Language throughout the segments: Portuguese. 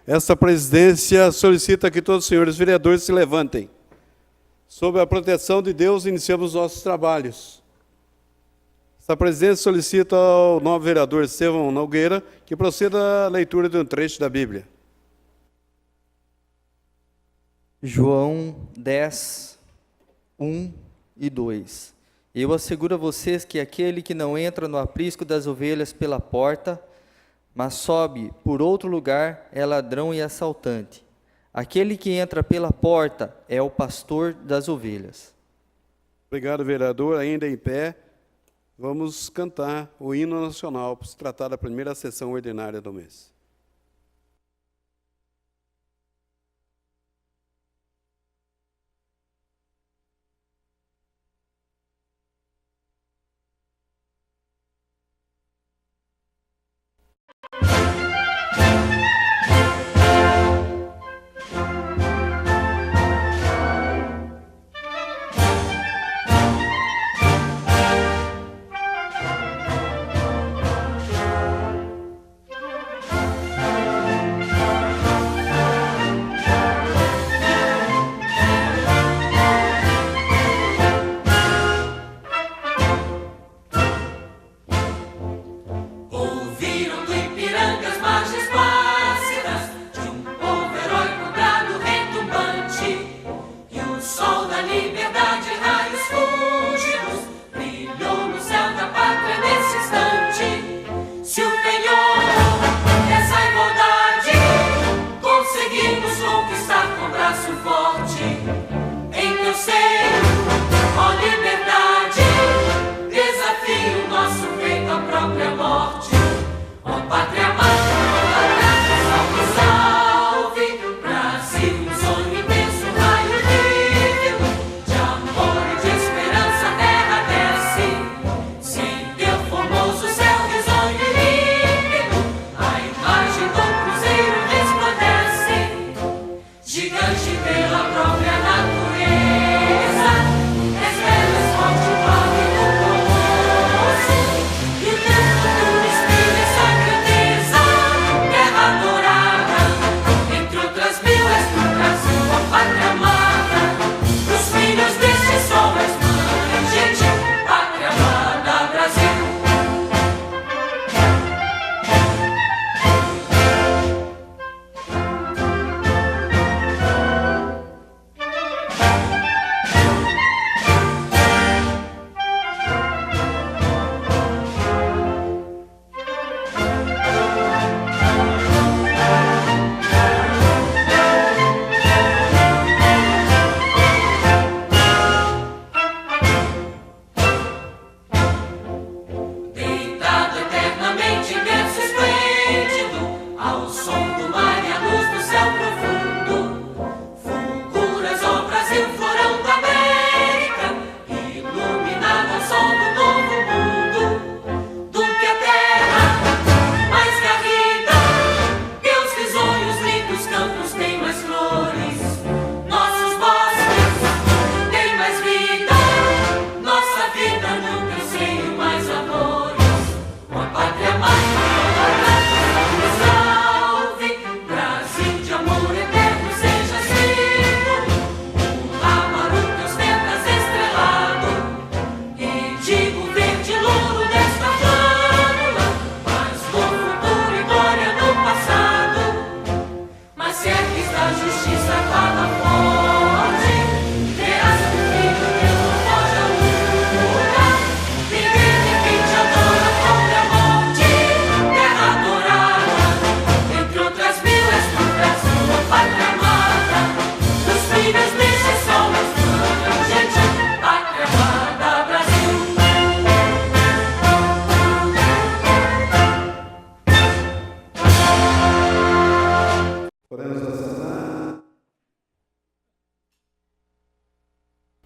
Esta presidência solicita que todos os senhores vereadores se levantem. Sob a proteção de Deus, iniciamos nossos trabalhos. Esta presidência solicita ao novo vereador Estevão Nogueira que proceda à leitura de um trecho da Bíblia. João 10, 1 e 2. Eu asseguro a vocês que aquele que não entra no aprisco das ovelhas pela porta, mas sobe por outro lugar, é ladrão e assaltante. Aquele que entra pela porta é o pastor das ovelhas. Obrigado, vereador. Ainda em pé, vamos cantar o hino nacional para se tratar da primeira sessão ordinária do mês.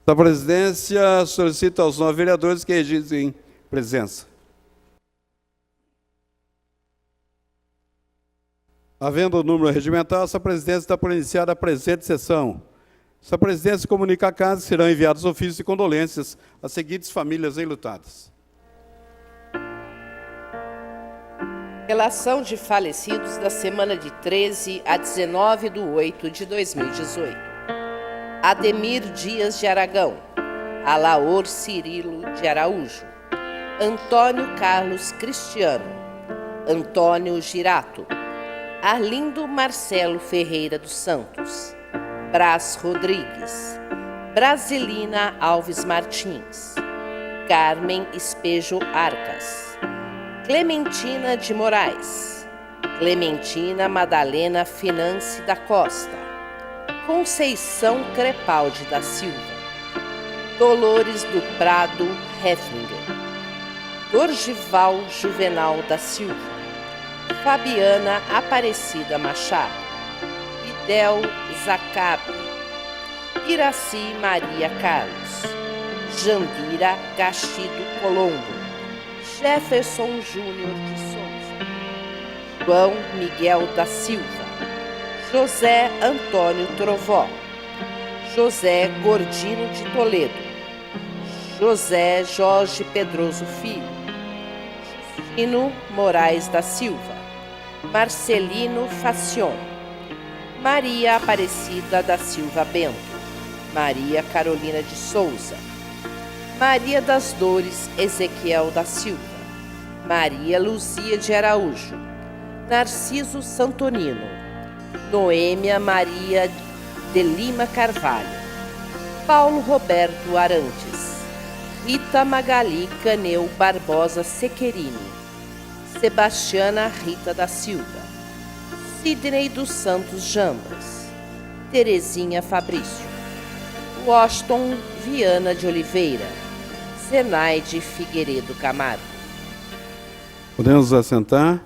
A presidência solicita aos 9 vereadores que registrem presença. Havendo o número regimental, essa presidência está por iniciar a presente sessão. Essa presidência comunica à casa que serão enviados ofícios de condolências às seguintes famílias enlutadas. Relação de falecidos da semana de 13 a 19/8/2018. Ademir Dias de Aragão, Alaor Cirilo de Araújo, Antônio Carlos Cristiano, Antônio Girato, Arlindo Marcelo Ferreira dos Santos, Brás Rodrigues, Brasilina Alves Martins, Carmen Espejo Arcas, Clementina de Moraes, Clementina Madalena Finance da Costa, Conceição Crepaldi da Silva, Dolores do Prado Hefflinger, Dorgival Juvenal da Silva, Fabiana Aparecida Machado, Idel Zacabe, Iraci Maria Carlos, Jandira Castido Colombo, Jefferson Júnior de Souza, João Miguel da Silva, José Antônio Trovó, José Gordino de Toledo, José Jorge Pedroso Filho, Justino Moraes da Silva, Marcelino Facion, Maria Aparecida da Silva Bento, Maria Carolina de Souza, Maria das Dores Ezequiel da Silva, Maria Luzia de Araújo, Narciso Santonino, Noêmia Maria de Lima Carvalho, Paulo Roberto Arantes, Rita Magali Caneu Barbosa Sequerini, Sebastiana Rita da Silva, Sidney dos Santos Jambas, Terezinha Fabrício, Washington Viana de Oliveira, Zenaide Figueiredo Camargo. Podemos nos assentar?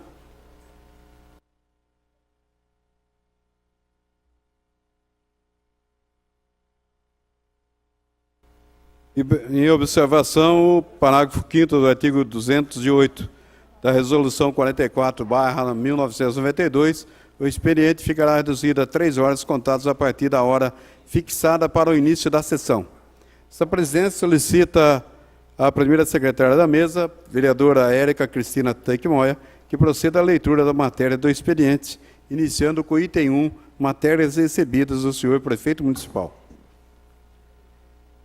Em observação, o parágrafo 5º do artigo 208 da Resolução 44/1992, o expediente ficará reduzido a 3 horas contadas a partir da hora fixada para o início da sessão. Essa presidência solicita à primeira secretária da mesa, vereadora Érica Cristina Teichmoia, que proceda à leitura da matéria do expediente, iniciando com o item 1, matérias recebidas do senhor prefeito municipal.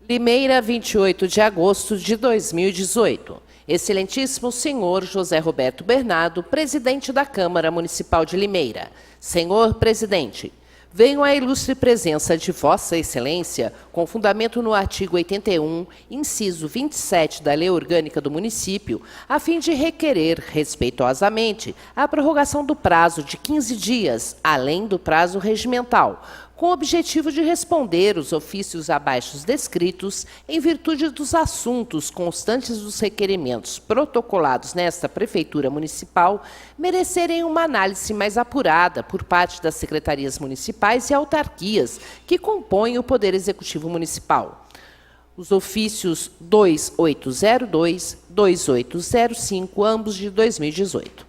Limeira, 28 de agosto de 2018. Excelentíssimo senhor José Roberto Bernardo, presidente da Câmara Municipal de Limeira. Senhor presidente, venho à ilustre presença de Vossa Excelência, com fundamento no artigo 81, inciso 27 da Lei Orgânica do Município, a fim de requerer, respeitosamente, a prorrogação do prazo de 15 dias, além do prazo regimental, com o objetivo de responder os ofícios abaixo descritos em virtude dos assuntos constantes dos requerimentos protocolados nesta Prefeitura Municipal merecerem uma análise mais apurada por parte das secretarias municipais e autarquias que compõem o Poder Executivo Municipal. Os ofícios 2802 e 2805, ambos de 2018.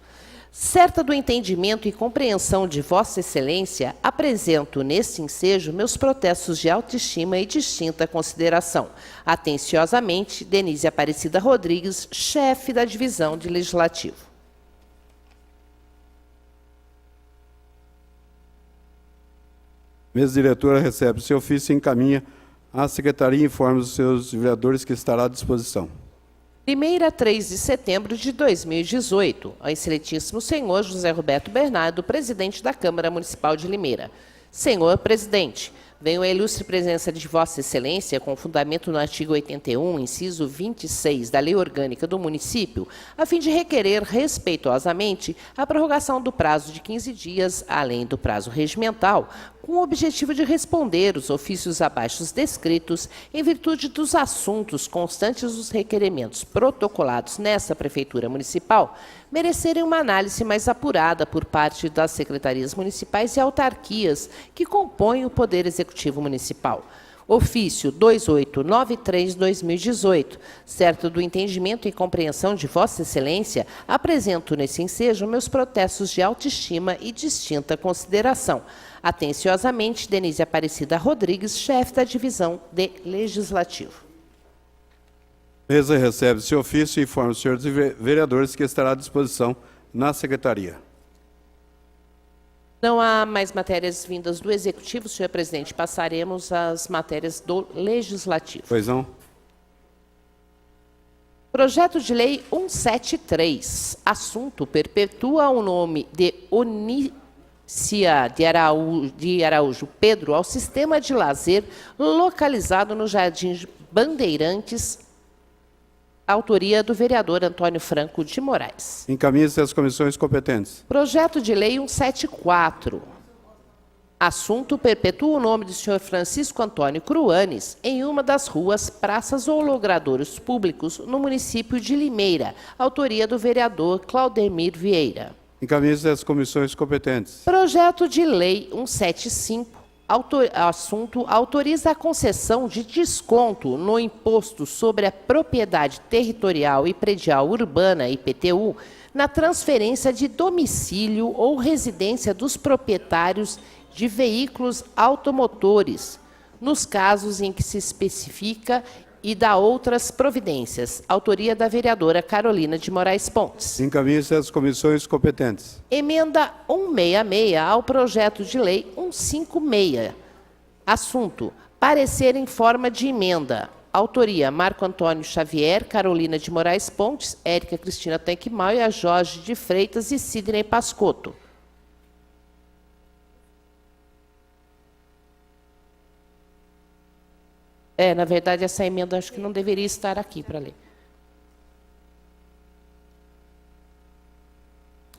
Certa do entendimento e compreensão de Vossa Excelência, apresento neste ensejo meus protestos de autoestima e distinta consideração. Atenciosamente, Denise Aparecida Rodrigues, chefe da Divisão de Legislativo. Mesa diretora recebe o seu ofício e encaminha à secretaria e informa os seus vereadores que estará à disposição. Limeira, 3 de setembro de 2018. Ao excelentíssimo senhor José Roberto Bernardo, presidente da Câmara Municipal de Limeira. Senhor presidente, venho à ilustre presença de Vossa Excelência, com fundamento no artigo 81, inciso 26 da Lei Orgânica do Município, a fim de requerer respeitosamente a prorrogação do prazo de 15 dias, além do prazo regimental, com o objetivo de responder os ofícios abaixo descritos em virtude dos assuntos constantes dos requerimentos protocolados nesta Prefeitura Municipal, merecerem uma análise mais apurada por parte das secretarias municipais e autarquias que compõem o Poder Executivo Municipal. Ofício 2893/2018, certo do entendimento e compreensão de Vossa Excelência, apresento nesse ensejo meus protestos de autoestima e distinta consideração. Atenciosamente, Denise Aparecida Rodrigues, chefe da Divisão de Legislativo. Mesa recebe seu ofício e informa os senhores vereadores que estará à disposição na Secretaria. Não há mais matérias vindas do Executivo, senhor presidente. Passaremos às matérias do Legislativo. Pois não? Projeto de Lei 173. Assunto: perpetua o nome de Onícia de Araújo Pedro ao sistema de lazer localizado no Jardim Bandeirantes. Autoria do vereador Antônio Franco de Moraes. Encaminhe-se às comissões competentes. Projeto de Lei 174. Assunto: perpetua o nome do senhor Francisco Antônio Cruanes em uma das ruas, praças ou logradouros públicos no município de Limeira. Autoria do vereador Claudemir Vieira. Encaminhe-se às comissões competentes. Projeto de Lei 175. Assunto: autoriza a concessão de desconto no Imposto sobre a Propriedade Territorial e Predial Urbana, IPTU, na transferência de domicílio ou residência dos proprietários de veículos automotores, nos casos em que se especifica, e da outras providências. Autoria da vereadora Carolina de Moraes Pontes. Encaminhe-se às comissões competentes. Emenda 166 ao projeto de lei 156. Assunto: parecer em forma de emenda. Autoria: Marco Antônio Xavier, Carolina de Moraes Pontes, Érica Cristina Tenkmal, a Jorge de Freitas e Sidney Pascotto. Na verdade, essa emenda acho que não deveria estar aqui para ler.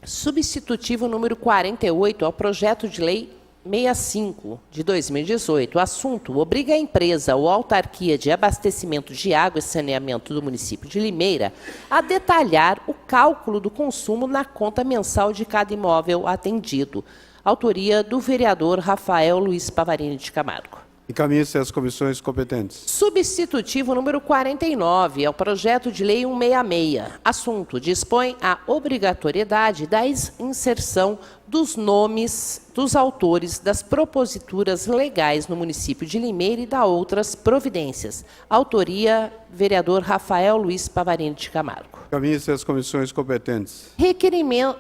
Substitutivo número 48 ao projeto de lei 65 de 2018. Assunto: obriga a empresa ou autarquia de abastecimento de água e saneamento do município de Limeira a detalhar o cálculo do consumo na conta mensal de cada imóvel atendido. Autoria do vereador Rafael Luiz Pavarini de Camargo. Encaminhe-se às comissões competentes. Substitutivo número 49 ao projeto de lei 166. Assunto: dispõe a obrigatoriedade da inserção dos nomes dos autores das proposituras legais no município de Limeira e da outras providências. Autoria: vereador Rafael Luiz Pavarini de Camargo. Encaminhe-se às comissões competentes. Requerimento...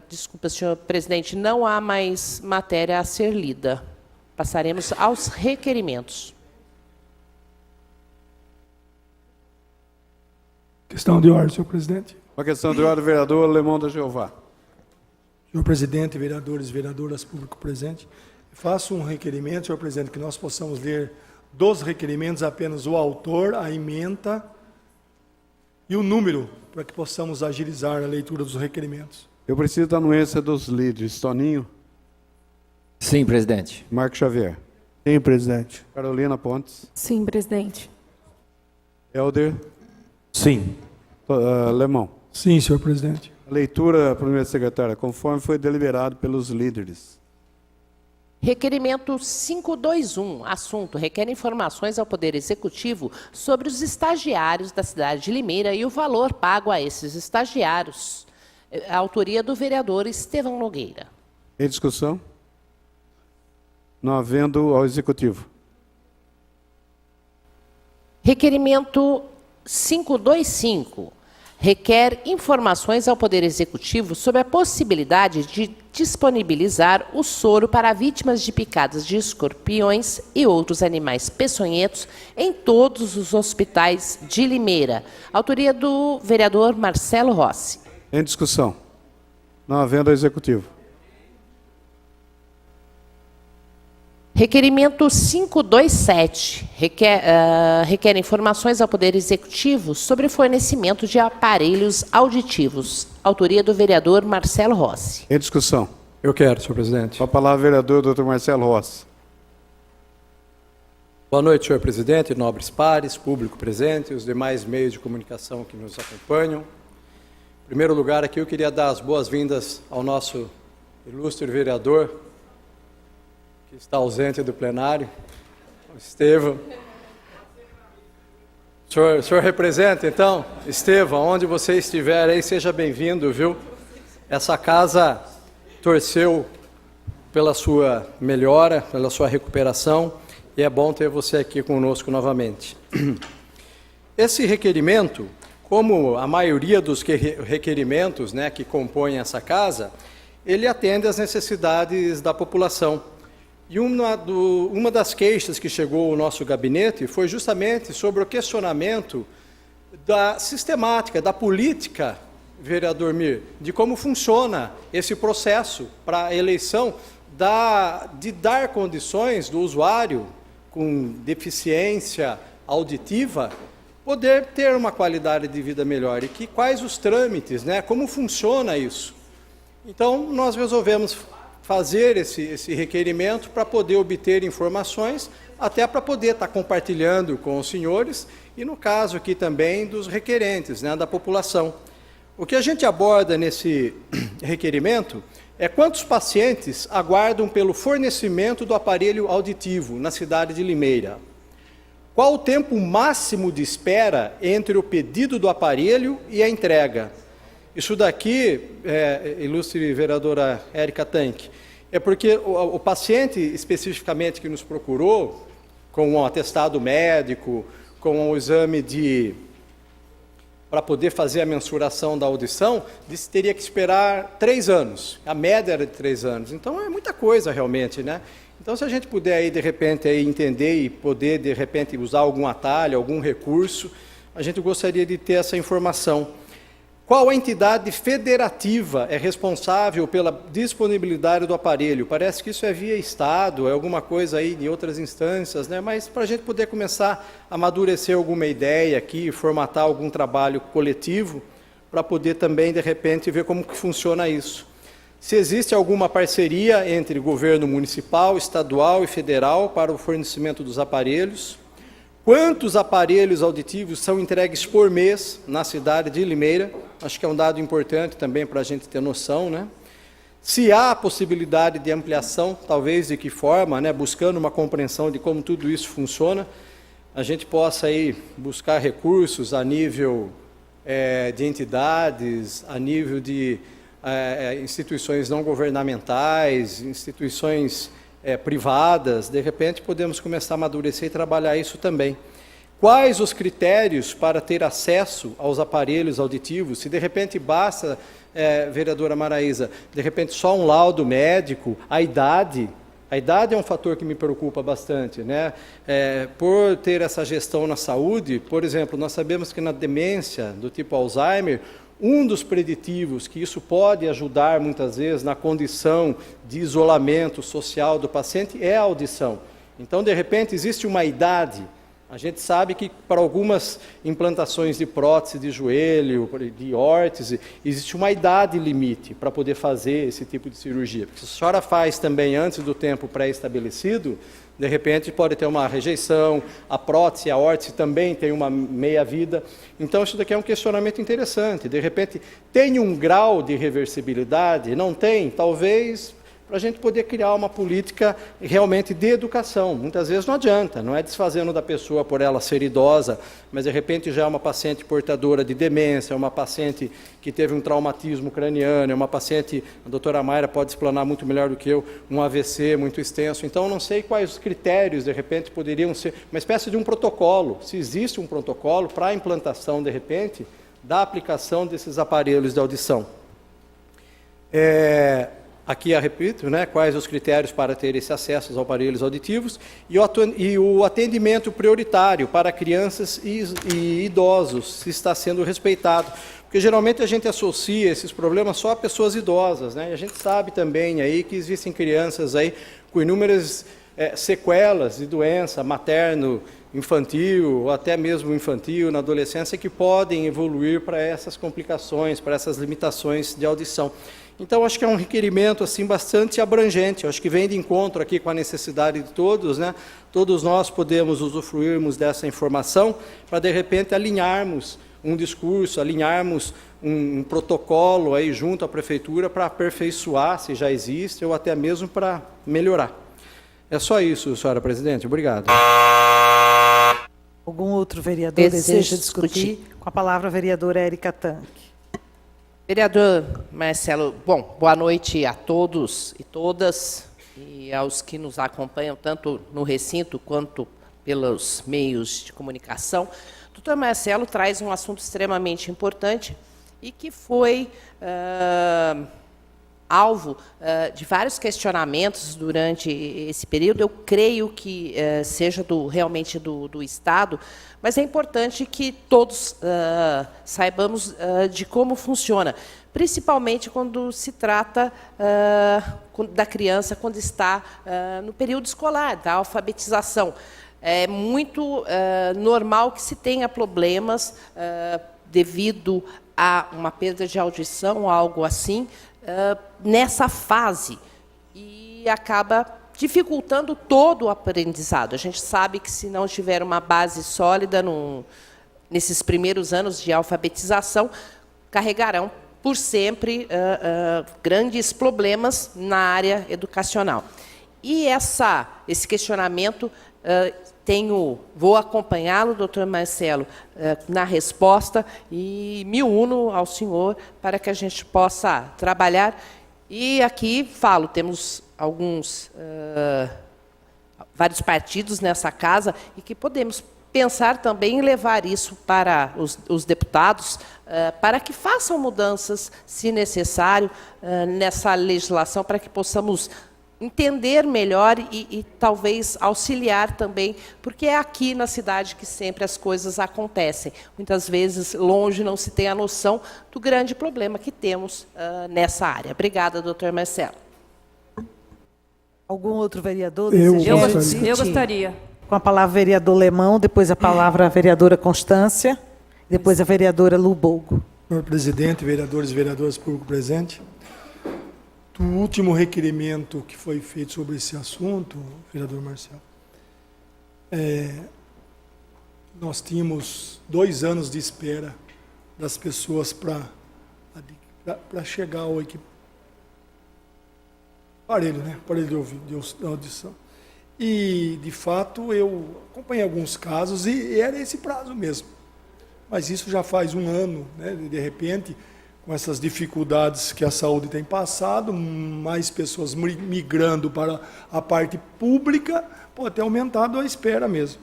desculpa, senhor presidente, não há mais matéria a ser lida. Passaremos aos requerimentos. Questão de ordem, senhor presidente. Uma questão de ordem, vereador Lemão da Jeová. Senhor presidente, vereadores e vereadoras público presente, faço um requerimento, senhor presidente, que nós possamos ler dos requerimentos apenas o autor, a ementa e o número, para que possamos agilizar a leitura dos requerimentos. Eu preciso da anuência dos líderes. Toninho. Sim, presidente. Marco Xavier. Sim, presidente. Carolina Pontes. Sim, presidente. Helder. Sim. Lemão. Sim, senhor presidente. A leitura, primeira secretária, conforme foi deliberado pelos líderes. Requerimento 521. Assunto: requer informações ao Poder Executivo sobre os estagiários da cidade de Limeira e o valor pago a esses estagiários. A autoria do vereador Estevão Nogueira. Em discussão? Não havendo ao Executivo. Requerimento 525. Requer informações ao Poder Executivo sobre a possibilidade de disponibilizar o soro para vítimas de picadas de escorpiões e outros animais peçonhentos em todos os hospitais de Limeira. Autoria do vereador Marcelo Rossi. Em discussão? Não havendo ao Executivo. Requerimento 527. Requer informações ao Poder Executivo sobre o fornecimento de aparelhos auditivos. Autoria do vereador Marcelo Rossi. Em discussão? Eu quero, senhor presidente. Com a palavra, vereador Dr. Marcelo Rossi. Boa noite, senhor presidente, nobres pares, público presente e os demais meios de comunicação que nos acompanham. Em primeiro lugar, aqui eu queria dar as boas-vindas ao nosso ilustre vereador, que está ausente do plenário, o Estevão. O senhor representa, então? Estevão, onde você estiver aí, seja bem-vindo, viu? Essa casa torceu pela sua melhora, pela sua recuperação, e é bom ter você aqui conosco novamente. Esse requerimento como a maioria dos requerimentos, né, que compõem essa casa, ele atende às necessidades da população. E uma das queixas que chegou ao nosso gabinete foi justamente sobre o questionamento da sistemática, da política, vereador Mir, de como funciona esse processo para a eleição de dar condições do usuário com deficiência auditiva poder ter uma qualidade de vida melhor. E quais os trâmites, né? Como funciona isso? Então, nós resolvemos fazer esse requerimento para poder obter informações, até para poder estar compartilhando com os senhores, e no caso aqui também dos requerentes, né, da população. O que a gente aborda nesse requerimento é quantos pacientes aguardam pelo fornecimento do aparelho auditivo na cidade de Limeira. Qual o tempo máximo de espera entre o pedido do aparelho e a entrega? Isso daqui, ilustre vereadora Érica Tanque, é porque o paciente especificamente que nos procurou, com um atestado médico, com um exame para poder fazer a mensuração da audição, disse que teria que esperar 3 anos. A média era de 3 anos. Então, é muita coisa realmente, né? Então, se a gente puder aí, de repente, aí, entender e poder, de repente, usar algum atalho, algum recurso, a gente gostaria de ter essa informação. Qual a entidade federativa é responsável pela disponibilidade do aparelho? Parece que isso é via Estado, é alguma coisa aí de outras instâncias, né? Mas para a gente poder começar a amadurecer alguma ideia aqui, formatar algum trabalho coletivo, para poder também, de repente, ver como que funciona isso. Se existe alguma parceria entre governo municipal, estadual e federal para o fornecimento dos aparelhos. Quantos aparelhos auditivos são entregues por mês na cidade de Limeira? Acho que é um dado importante também para a gente ter noção, né? Se há possibilidade de ampliação, talvez de que forma, né? Buscando uma compreensão de como tudo isso funciona, a gente possa aí buscar recursos a nível de entidades, a nível de instituições não governamentais, instituições privadas, de repente podemos começar a amadurecer e trabalhar isso também. Quais os critérios para ter acesso aos aparelhos auditivos? Se de repente basta, vereadora Maraísa, de repente só um laudo médico, a idade é um fator que me preocupa bastante, né? Por ter essa gestão na saúde, por exemplo, nós sabemos que na demência do tipo Alzheimer, um dos preditivos que isso pode ajudar muitas vezes na condição de isolamento social do paciente é a audição. Então, de repente, existe uma idade. A gente sabe que para algumas implantações de prótese de joelho, de órtese, existe uma idade limite para poder fazer esse tipo de cirurgia. Porque se a senhora faz também antes do tempo pré-estabelecido, de repente pode ter uma rejeição, a prótese, a órtese também tem uma meia-vida. Então, isso daqui é um questionamento interessante. De repente, tem um grau de reversibilidade? Não tem? Talvez, para a gente poder criar uma política realmente de educação. Muitas vezes não adianta, não é desfazendo da pessoa por ela ser idosa, mas de repente já é uma paciente portadora de demência, é uma paciente que teve um traumatismo craniano, é uma paciente, a doutora Mayra pode explanar muito melhor do que eu, um AVC muito extenso. Então, não sei quais os critérios, de repente, poderiam ser uma espécie de um protocolo, se existe um protocolo para a implantação, de repente, da aplicação desses aparelhos de audição. Aqui eu repito, né, quais os critérios para ter esse acesso aos aparelhos auditivos e o atendimento prioritário para crianças e idosos, se está sendo respeitado. Porque geralmente a gente associa esses problemas só a pessoas idosas, né? E a gente sabe também aí que existem crianças aí com inúmeras sequelas de doença materno-infantil, ou até mesmo infantil, na adolescência, que podem evoluir para essas complicações, para essas limitações de audição. Então, acho que é um requerimento assim, bastante abrangente, acho que vem de encontro aqui com a necessidade de todos, né? Todos nós podemos usufruirmos dessa informação para, de repente, alinharmos um discurso, alinharmos um protocolo aí junto à Prefeitura para aperfeiçoar, se já existe, ou até mesmo para melhorar. É só isso, senhora Presidente. Obrigado. Algum outro vereador deseja discutir? Com a palavra a vereadora Érica Tanque. Vereador Marcelo, bom, boa noite a todos e todas e aos que nos acompanham tanto no recinto quanto pelos meios de comunicação. O Dr. Marcelo traz um assunto extremamente importante e que foi alvo de vários questionamentos durante esse período. Eu creio que seja realmente do Estado, mas é importante que todos saibamos de como funciona, principalmente quando se trata da criança, quando está no período escolar, da alfabetização. É muito normal que se tenha problemas devido a uma perda de audição, algo assim, nessa fase, e acaba dificultando todo o aprendizado. A gente sabe que, se não tiver uma base sólida nesses primeiros anos de alfabetização, carregarão por sempre grandes problemas na área educacional. E esse questionamento, vou acompanhá-lo, doutor Marcelo, na resposta, e me uno ao senhor para que a gente possa trabalhar. E aqui temos vários partidos nessa casa, e que podemos pensar também em levar isso para os deputados, para que façam mudanças, se necessário, nessa legislação, para que possamos entender melhor e talvez auxiliar também, porque é aqui na cidade que sempre as coisas acontecem. Muitas vezes, longe, não se tem a noção do grande problema que temos nessa área. Obrigada, doutor Marcelo. Algum outro vereador Eu deseja gostaria. discutir? Eu gostaria. Com a palavra, vereador Lemão, depois a palavra a vereadora Constância, depois a vereadora Lubogo. Senhor presidente, vereadores e vereadoras público presente, o último requerimento que foi feito sobre esse assunto, vereador Marcelo, nós tínhamos 2 anos de espera das pessoas para chegar ao aparelho, né? Aparelho de audição. E, de fato, eu acompanhei alguns casos e era esse prazo mesmo. Mas isso já faz 1 ano, né? De repente, com essas dificuldades que a saúde tem passado, mais pessoas migrando para a parte pública, pode ter aumentado a espera mesmo.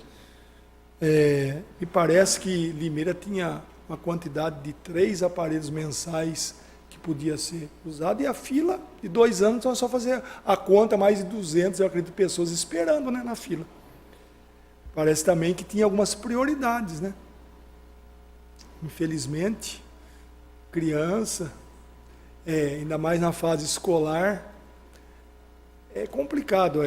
Me parece que Limeira tinha uma quantidade de 3 aparelhos mensais que podia ser usado, e a fila de 2 anos, então é só fazer a conta, mais de 200, eu acredito, pessoas esperando, né, na fila. Parece também que tinha algumas prioridades, né? Infelizmente, criança, ainda mais na fase escolar, é complicado.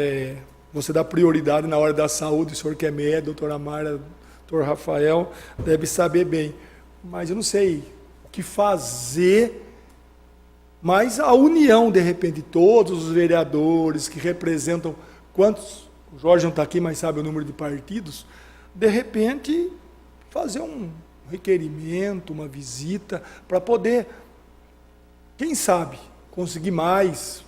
Você dá prioridade na hora da saúde, o senhor que é médico, doutora Mara, doutor Rafael, deve saber bem. Mas eu não sei o que fazer, mas a união, de repente, todos os vereadores que representam quantos, o Jorge não está aqui, mas sabe o número de partidos, de repente fazer um requerimento, uma visita, para poder, quem sabe, conseguir mais.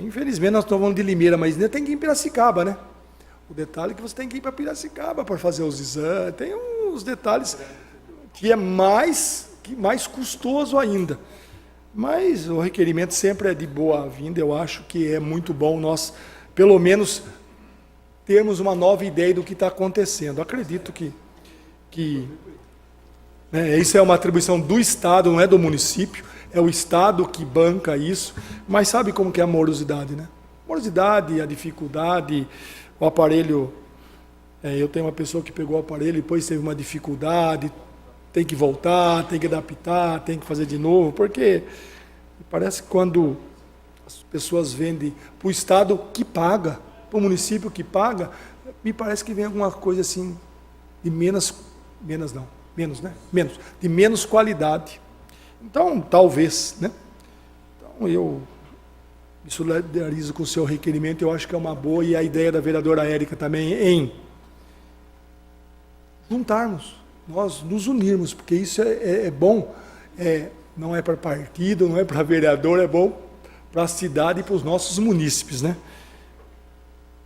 Infelizmente, nós estamos falando de Limeira, mas ainda tem que ir em Piracicaba, né? O detalhe é que você tem que ir para Piracicaba para fazer os exames. Tem uns detalhes que é mais custoso ainda. Mas o requerimento sempre é de boa-vinda. Eu acho que é muito bom nós, pelo menos, termos uma nova ideia do que está acontecendo. Acredito que isso é uma atribuição do Estado, não é do município. É o Estado que banca isso. Mas sabe como que é a morosidade, né? A morosidade, a dificuldade, o aparelho... eu tenho uma pessoa que pegou o aparelho e depois teve uma dificuldade, tem que voltar, tem que adaptar, tem que fazer de novo, porque parece que quando as pessoas vendem para o Estado que paga, para o município que paga, me parece que vem alguma coisa assim de de menos qualidade. Então, talvez, né? Então, eu me solidarizo com o seu requerimento, eu acho que é uma boa, e a ideia da vereadora Érica também em juntarmos, nós nos unirmos, porque isso é bom, não é para partido, não é para vereador, é bom para a cidade e para os nossos munícipes, né?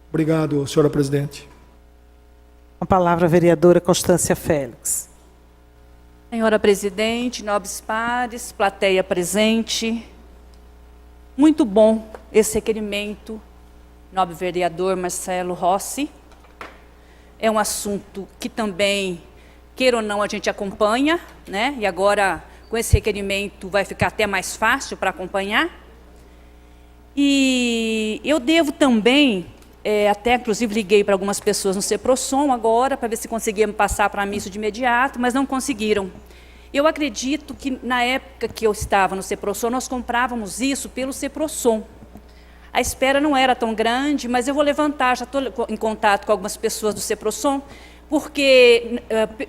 Obrigado, senhora presidente. Com a palavra a vereadora Constância Félix. Senhora presidente, nobres pares, plateia presente, muito bom esse requerimento, nobre vereador Marcelo Rossi. É um assunto que também queira ou não, a gente acompanha, né? E agora, com esse requerimento, vai ficar até mais fácil para acompanhar. E eu devo também, até inclusive liguei para algumas pessoas no CEPROSOM agora, para ver se conseguiam me passar para mim isso de imediato, mas não conseguiram. Eu acredito que na época que eu estava no CEPROSOM, nós comprávamos isso pelo CEPROSOM. A espera não era tão grande, mas eu vou levantar, já estou em contato com algumas pessoas do CEPROSOM, porque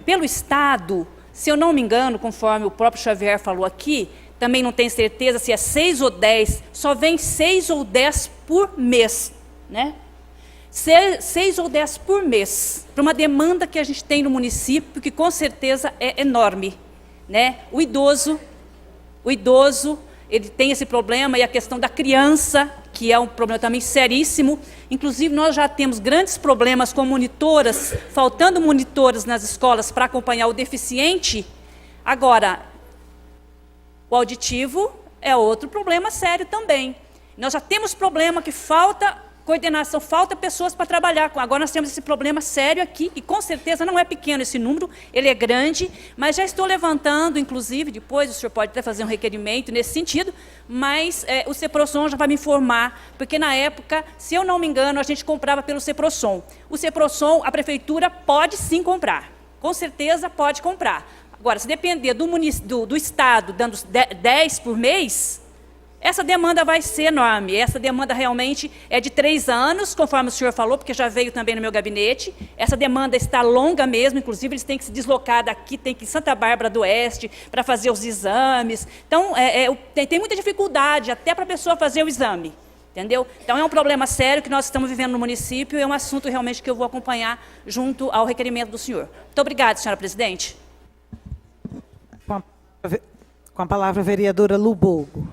pelo Estado, se eu não me engano, conforme o próprio Xavier falou aqui, também não tenho certeza se é 6 ou 10, só vem 6 ou 10 por mês, né? 6 ou 10 por mês, para uma demanda que a gente tem no município, que com certeza é enorme, né? O idoso, ele tem esse problema, e a questão da criança, que é um problema também seríssimo. Inclusive, nós já temos grandes problemas com monitoras, faltando monitoras nas escolas para acompanhar o deficiente. Agora, o auditivo é outro problema sério também. Nós já temos problema que falta coordenação, falta pessoas para trabalhar. Agora nós temos esse problema sério aqui, e com certeza não é pequeno esse número, ele é grande, mas já estou levantando, inclusive, depois o senhor pode até fazer um requerimento nesse sentido, mas o CEPROSOM já vai me informar, porque na época, se eu não me engano, a gente comprava pelo CEPROSOM. O CEPROSOM, a prefeitura pode sim comprar, com certeza pode comprar. Agora, se depender do Estado dando 10 por mês, essa demanda vai ser enorme. Essa demanda realmente é de 3 anos, conforme o senhor falou, porque já veio também no meu gabinete. Essa demanda está longa mesmo, inclusive eles têm que se deslocar daqui, tem que ir em Santa Bárbara do Oeste para fazer os exames. Então, tem muita dificuldade até para a pessoa fazer o exame, entendeu? Então, é um problema sério que nós estamos vivendo no município, é um assunto realmente que eu vou acompanhar junto ao requerimento do senhor. Muito obrigada, senhora presidente. Com a palavra, a vereadora Lubogo.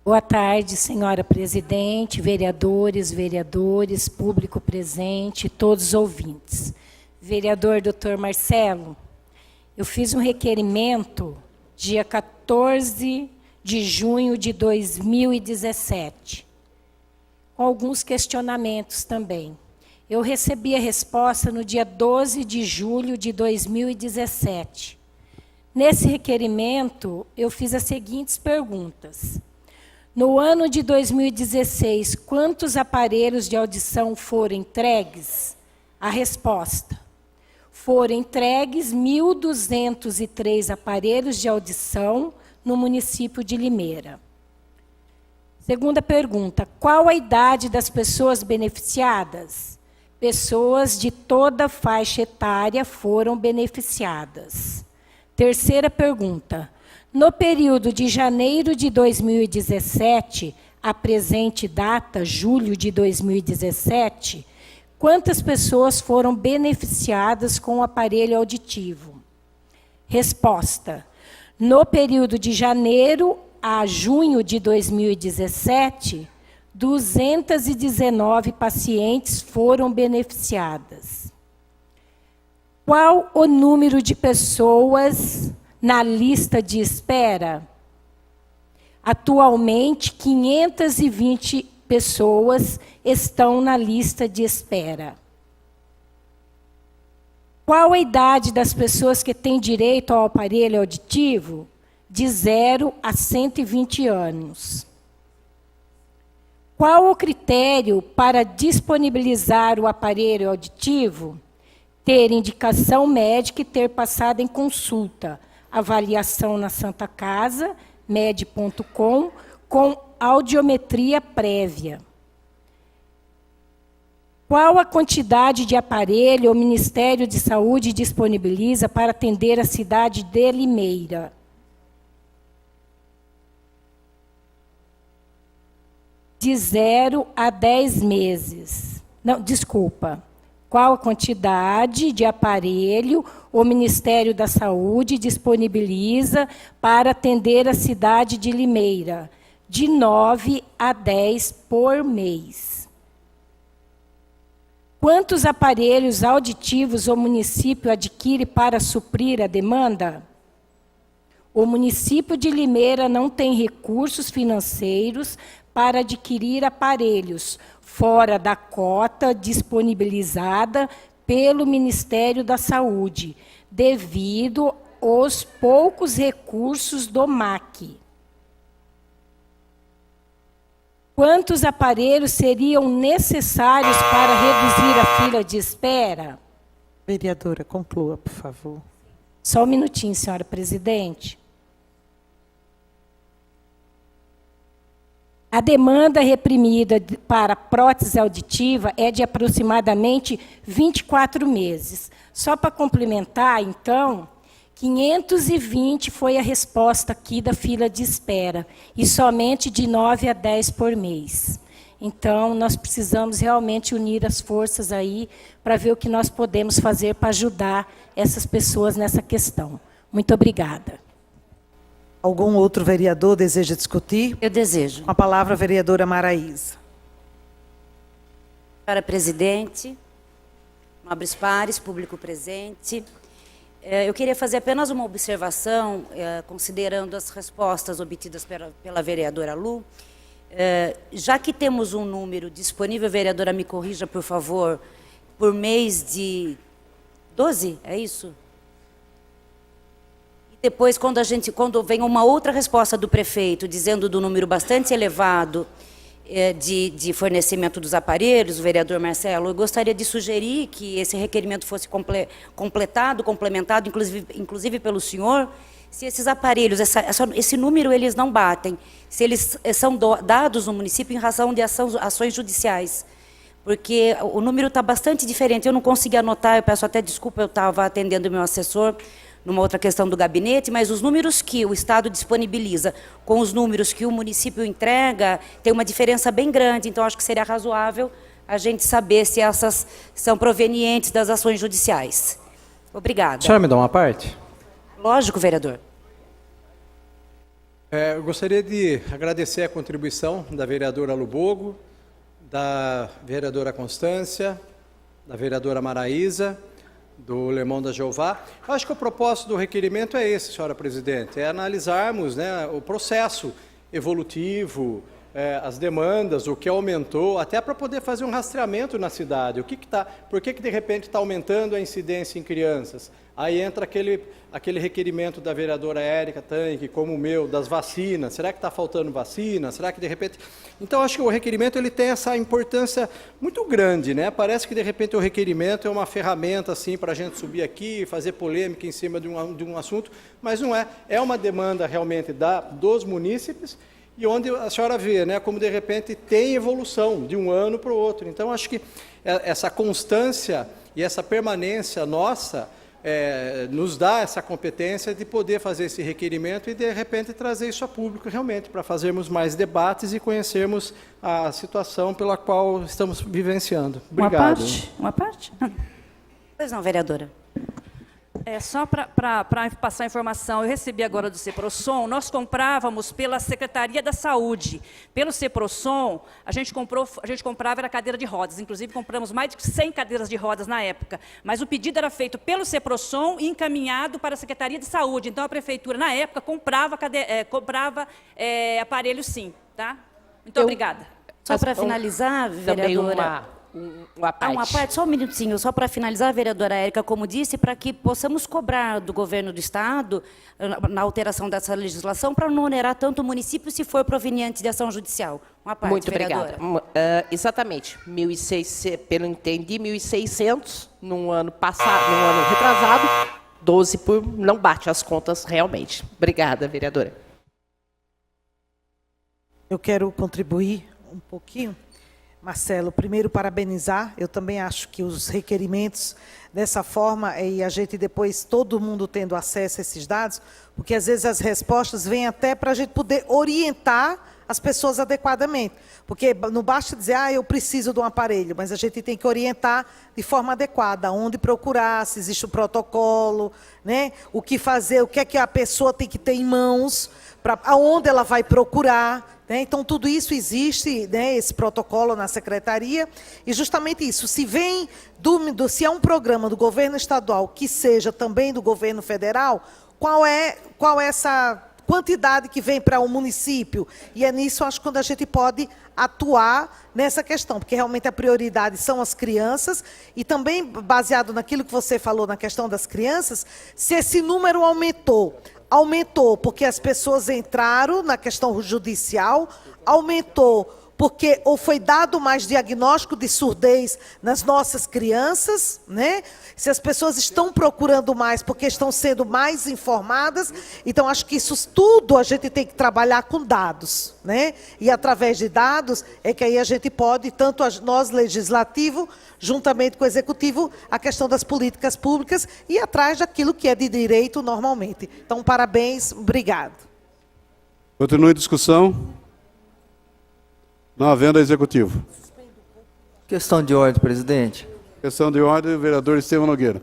Boa tarde, senhora presidente, vereadores, público presente, todos os ouvintes. Vereador Dr. Marcelo, eu fiz um requerimento dia 14 de junho de 2017, com alguns questionamentos também. Eu recebi a resposta no dia 12 de julho de 2017. Nesse requerimento, eu fiz as seguintes perguntas. No ano de 2016, quantos aparelhos de audição foram entregues? A resposta: foram entregues 1.203 aparelhos de audição no município de Limeira. Segunda pergunta: qual a idade das pessoas beneficiadas? Pessoas de toda faixa etária foram beneficiadas. Terceira pergunta: no período de janeiro de 2017 a presente data, julho de 2017, quantas pessoas foram beneficiadas com o aparelho auditivo? Resposta: no período de janeiro a junho de 2017, 219 pacientes foram beneficiadas. Qual o número de pessoas na lista de espera? Atualmente, 520 pessoas estão na lista de espera. Qual a idade das pessoas que têm direito ao aparelho auditivo? De 0 a 120 anos. Qual o critério para disponibilizar o aparelho auditivo? Ter indicação médica e ter passado em consulta. Avaliação na Santa Casa, med.com, com audiometria prévia. Qual a quantidade de aparelho o Ministério de Saúde disponibiliza para atender a cidade de Limeira? De 0 a 10 meses. Não, desculpa. Qual a quantidade de aparelho o Ministério da Saúde disponibiliza para atender a cidade de Limeira? De 9 a 10 por mês. Quantos aparelhos auditivos o município adquire para suprir a demanda? O município de Limeira não tem recursos financeiros para adquirir aparelhos, fora da cota disponibilizada pelo Ministério da Saúde, devido aos poucos recursos do MAC. Quantos aparelhos seriam necessários para reduzir a fila de espera? Vereadora, conclua, por favor. Só um minutinho, senhora presidente. A demanda reprimida para prótese auditiva é de aproximadamente 24 meses. Só para complementar, então, 520 foi a resposta aqui da fila de espera, e somente de 9 a 10 por mês. Então, nós precisamos realmente unir as forças aí para ver o que nós podemos fazer para ajudar essas pessoas nessa questão. Muito obrigada. Algum outro vereador deseja discutir? Eu desejo. Com a palavra, a vereadora Maraísa. Senhora presidente, nobres pares, público presente, eu queria fazer apenas uma observação, considerando as respostas obtidas pela vereadora Lu. Já que temos um número disponível, vereadora, me corrija, por favor, por mês de 12, é isso? Depois, quando vem uma outra resposta do prefeito, dizendo do número bastante elevado de fornecimento dos aparelhos, o vereador Marcelo, eu gostaria de sugerir que esse requerimento fosse complementado, inclusive pelo senhor, se esses aparelhos, esse número, eles não batem, se eles são dados no município em razão de ações judiciais. Porque o número está bastante diferente, eu não consegui anotar, eu peço até desculpa, eu estava atendendo o meu assessor, numa outra questão do gabinete, mas os números que o Estado disponibiliza com os números que o município entrega, tem uma diferença bem grande, então acho que seria razoável a gente saber se essas são provenientes das ações judiciais. Obrigada. A senhora me dá uma parte? Lógico, vereador. Eu gostaria de agradecer a contribuição da vereadora Lubogo, da vereadora Constância, da vereadora Maraísa, do Lemão da Jeová. Eu acho que o propósito do requerimento é esse, senhora presidente, é analisarmos, né, o processo evolutivo, as demandas, o que aumentou, até para poder fazer um rastreamento na cidade. Por que de repente está aumentando a incidência em crianças? Aí entra aquele requerimento da vereadora Érica Tanque, como o meu, das vacinas. Será que está faltando vacina? Será que de repente... Então, acho que o requerimento ele tem essa importância muito grande, né? Parece que de repente o requerimento é uma ferramenta assim, para a gente subir aqui, fazer polêmica em cima de um assunto, mas não é. É uma demanda realmente dos munícipes, e onde a senhora vê, né, como de repente tem evolução de um ano para o outro. Então, acho que essa constância e essa permanência nossa nos dá essa competência de poder fazer esse requerimento e, de repente, trazer isso a público realmente, para fazermos mais debates e conhecermos a situação pela qual estamos vivenciando. Obrigado. Uma parte? Pois não, vereadora. Só para passar a informação, eu recebi agora do Ceprosom, nós comprávamos pela Secretaria da Saúde. Pelo Ceprosom, a gente comprava era cadeira de rodas, inclusive compramos mais de 100 cadeiras de rodas na época, mas o pedido era feito pelo Ceprosom e encaminhado para a Secretaria de Saúde. Então, a Prefeitura, na época, comprava aparelho sim. Tá? Muito obrigada. Só para finalizar, vereadora... Uma parte. Só um minutinho, só para finalizar, vereadora Érica, como disse, para que possamos cobrar do governo do Estado, na alteração dessa legislação, para não onerar tanto o município se for proveniente de ação judicial. Uma parte, Muito vereadora. obrigada. Exatamente. 1.600, pelo entendi, 1.600 no ano passado, no ano retrasado, 12 por... Não bate as contas realmente. Obrigada, vereadora. Eu quero contribuir um pouquinho. Marcelo, primeiro parabenizar, eu também acho que os requerimentos dessa forma, e a gente depois, todo mundo tendo acesso a esses dados, porque às vezes as respostas vêm até para a gente poder orientar as pessoas adequadamente. Porque não basta dizer, eu preciso de um aparelho, mas a gente tem que orientar de forma adequada, onde procurar, se existe um protocolo, né? O que fazer, o que é que a pessoa tem que ter em mãos, aonde ela vai procurar. Então, tudo isso existe, né, esse protocolo na secretaria, e justamente isso, se vem se é um programa do governo estadual que seja também do governo federal, qual é essa quantidade que vem para o município. E é nisso, acho, quando a gente pode atuar nessa questão, porque realmente a prioridade são as crianças, e também baseado naquilo que você falou na questão das crianças, se esse número aumentou porque as pessoas entraram na questão judicial, aumentou porque ou foi dado mais diagnóstico de surdez nas nossas crianças, né? Se as pessoas estão procurando mais porque estão sendo mais informadas, então acho que isso tudo a gente tem que trabalhar com dados, né? E através de dados é que aí a gente pode, tanto nós legislativo, juntamente com o executivo, a questão das políticas públicas e atrás daquilo que é de direito normalmente. Então, parabéns, obrigado. Continue a discussão. Não havendo executivo. Questão de ordem, presidente. Questão de ordem, vereador Estevão Nogueira.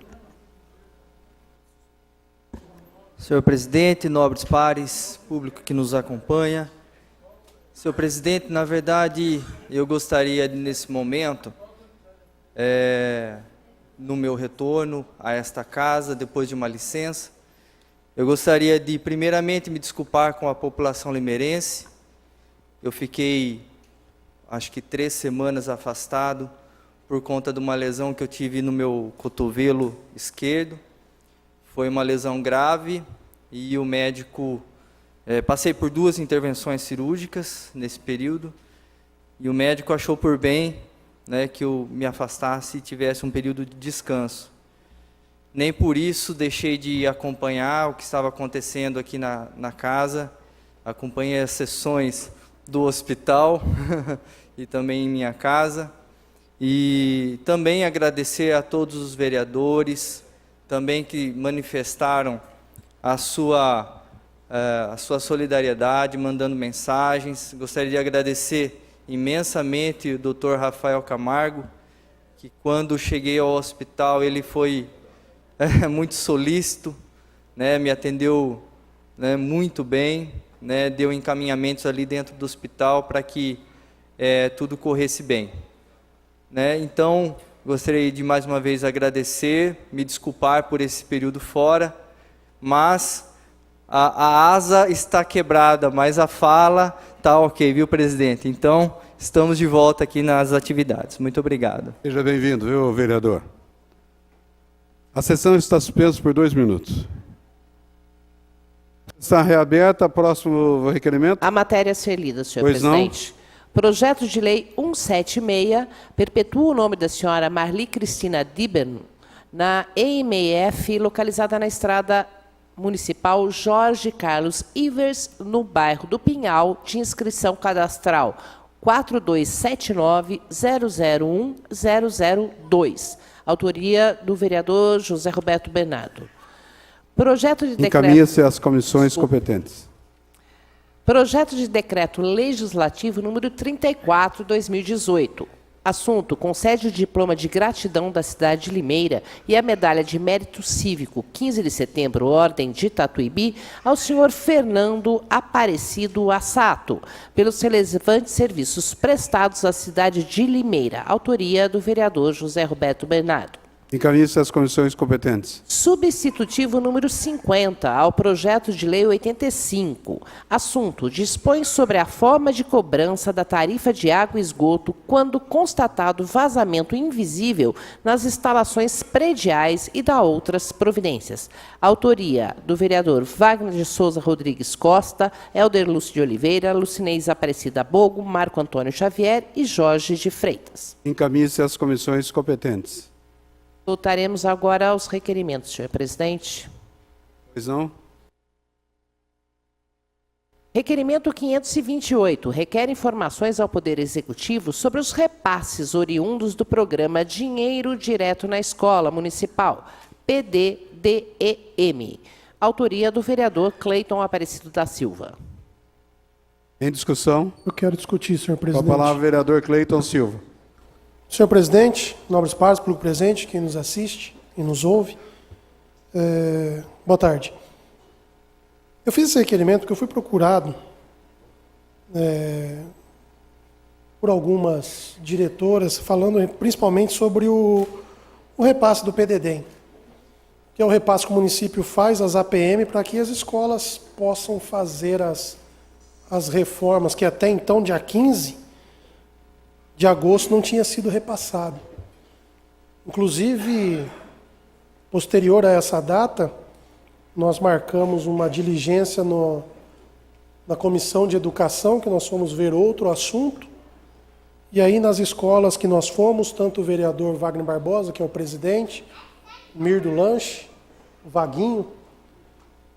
Senhor presidente, nobres pares, público que nos acompanha. Senhor presidente, na verdade, eu gostaria, nesse momento, no meu retorno a esta casa, depois de uma licença, eu gostaria de, primeiramente, me desculpar com a população limeirense. Eu fiquei, acho que 3 semanas afastado por conta de uma lesão que eu tive no meu cotovelo esquerdo. Foi uma lesão grave e o médico... passei por 2 intervenções cirúrgicas nesse período e o médico achou por bem, né, que eu me afastasse e tivesse um período de descanso. Nem por isso deixei de acompanhar o que estava acontecendo aqui na casa. Acompanhei as sessões do hospital e também em minha casa, e também agradecer a todos os vereadores, também que manifestaram a sua solidariedade, mandando mensagens. Gostaria de agradecer imensamente o Dr. Rafael Camargo, que quando cheguei ao hospital ele foi muito solícito, né, me atendeu, né, muito bem, né, deu encaminhamentos ali dentro do hospital para que tudo corresse bem, né? Então, gostaria de mais uma vez agradecer, me desculpar por esse período fora, mas a asa está quebrada, mas a fala está ok, viu, presidente? Então, estamos de volta aqui nas atividades. Muito obrigado. Seja bem-vindo, viu, vereador? A sessão está suspensa por 2 minutos. Está reaberta. Próximo requerimento. A matéria a ser lida, senhor Pois presidente. Projeto de lei 176 perpetua o nome da senhora Marli Cristina Dibben na EMF, localizada na estrada municipal Jorge Carlos Ivers, no bairro do Pinhal, de inscrição cadastral 4279-001-002. Autoria do vereador José Roberto Bernardo. Projeto de decreto... Encaminha-se às comissões competentes. Projeto de decreto legislativo número 34/2018. Assunto: concede o diploma de gratidão da cidade de Limeira e a medalha de mérito cívico 15 de setembro, Ordem de Tatuíbi, ao senhor Fernando Aparecido Assato, pelos relevantes serviços prestados à cidade de Limeira. Autoria do vereador José Roberto Bernardo. Encaminhe-se às comissões competentes. Substitutivo número 50 ao projeto de lei 85. Assunto: dispõe sobre a forma de cobrança da tarifa de água e esgoto quando constatado vazamento invisível nas instalações prediais e da outras providências. Autoria do vereador Wagner de Souza Rodrigues Costa, Helder Lúcio de Oliveira, Lucinês Aparecida Bogo, Marco Antônio Xavier e Jorge de Freitas. Encaminhe-se às comissões competentes. Voltaremos agora aos requerimentos, senhor presidente. Pois não? Requerimento 528. Requer informações ao Poder Executivo sobre os repasses oriundos do programa Dinheiro Direto na Escola Municipal, PDDEM. Autoria do vereador Cleiton Aparecido da Silva. Em discussão? Eu quero discutir, senhor Com presidente. a palavra, vereador Cleiton Silva. Senhor presidente, nobres pares, público presente, quem nos assiste e nos ouve, boa tarde. Eu fiz esse requerimento porque eu fui procurado por algumas diretoras, falando principalmente sobre o repasse do PDDEM. que é o repasse que o município faz às APM para que as escolas possam fazer as reformas, que até então, dia 15 de agosto, não tinha sido repassado. Inclusive, posterior a essa data, nós marcamos uma diligência na Comissão de Educação, que nós fomos ver outro assunto, e aí nas escolas que nós fomos, tanto o vereador Wagner Barbosa, que é o presidente, o Mir do Lanche, o Vaguinho,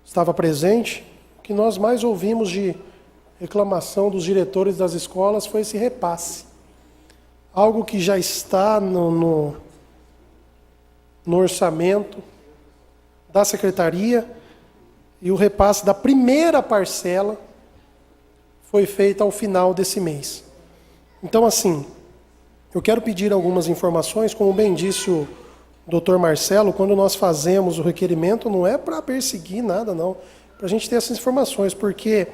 estava presente. O que nós mais ouvimos de reclamação dos diretores das escolas foi esse repasse. Algo que já está no orçamento da secretaria, e o repasse da primeira parcela foi feito ao final desse mês. Então, assim, eu quero pedir algumas informações, como bem disse o doutor Marcelo, quando nós fazemos o requerimento, não é para perseguir nada, não, para a gente ter essas informações, porque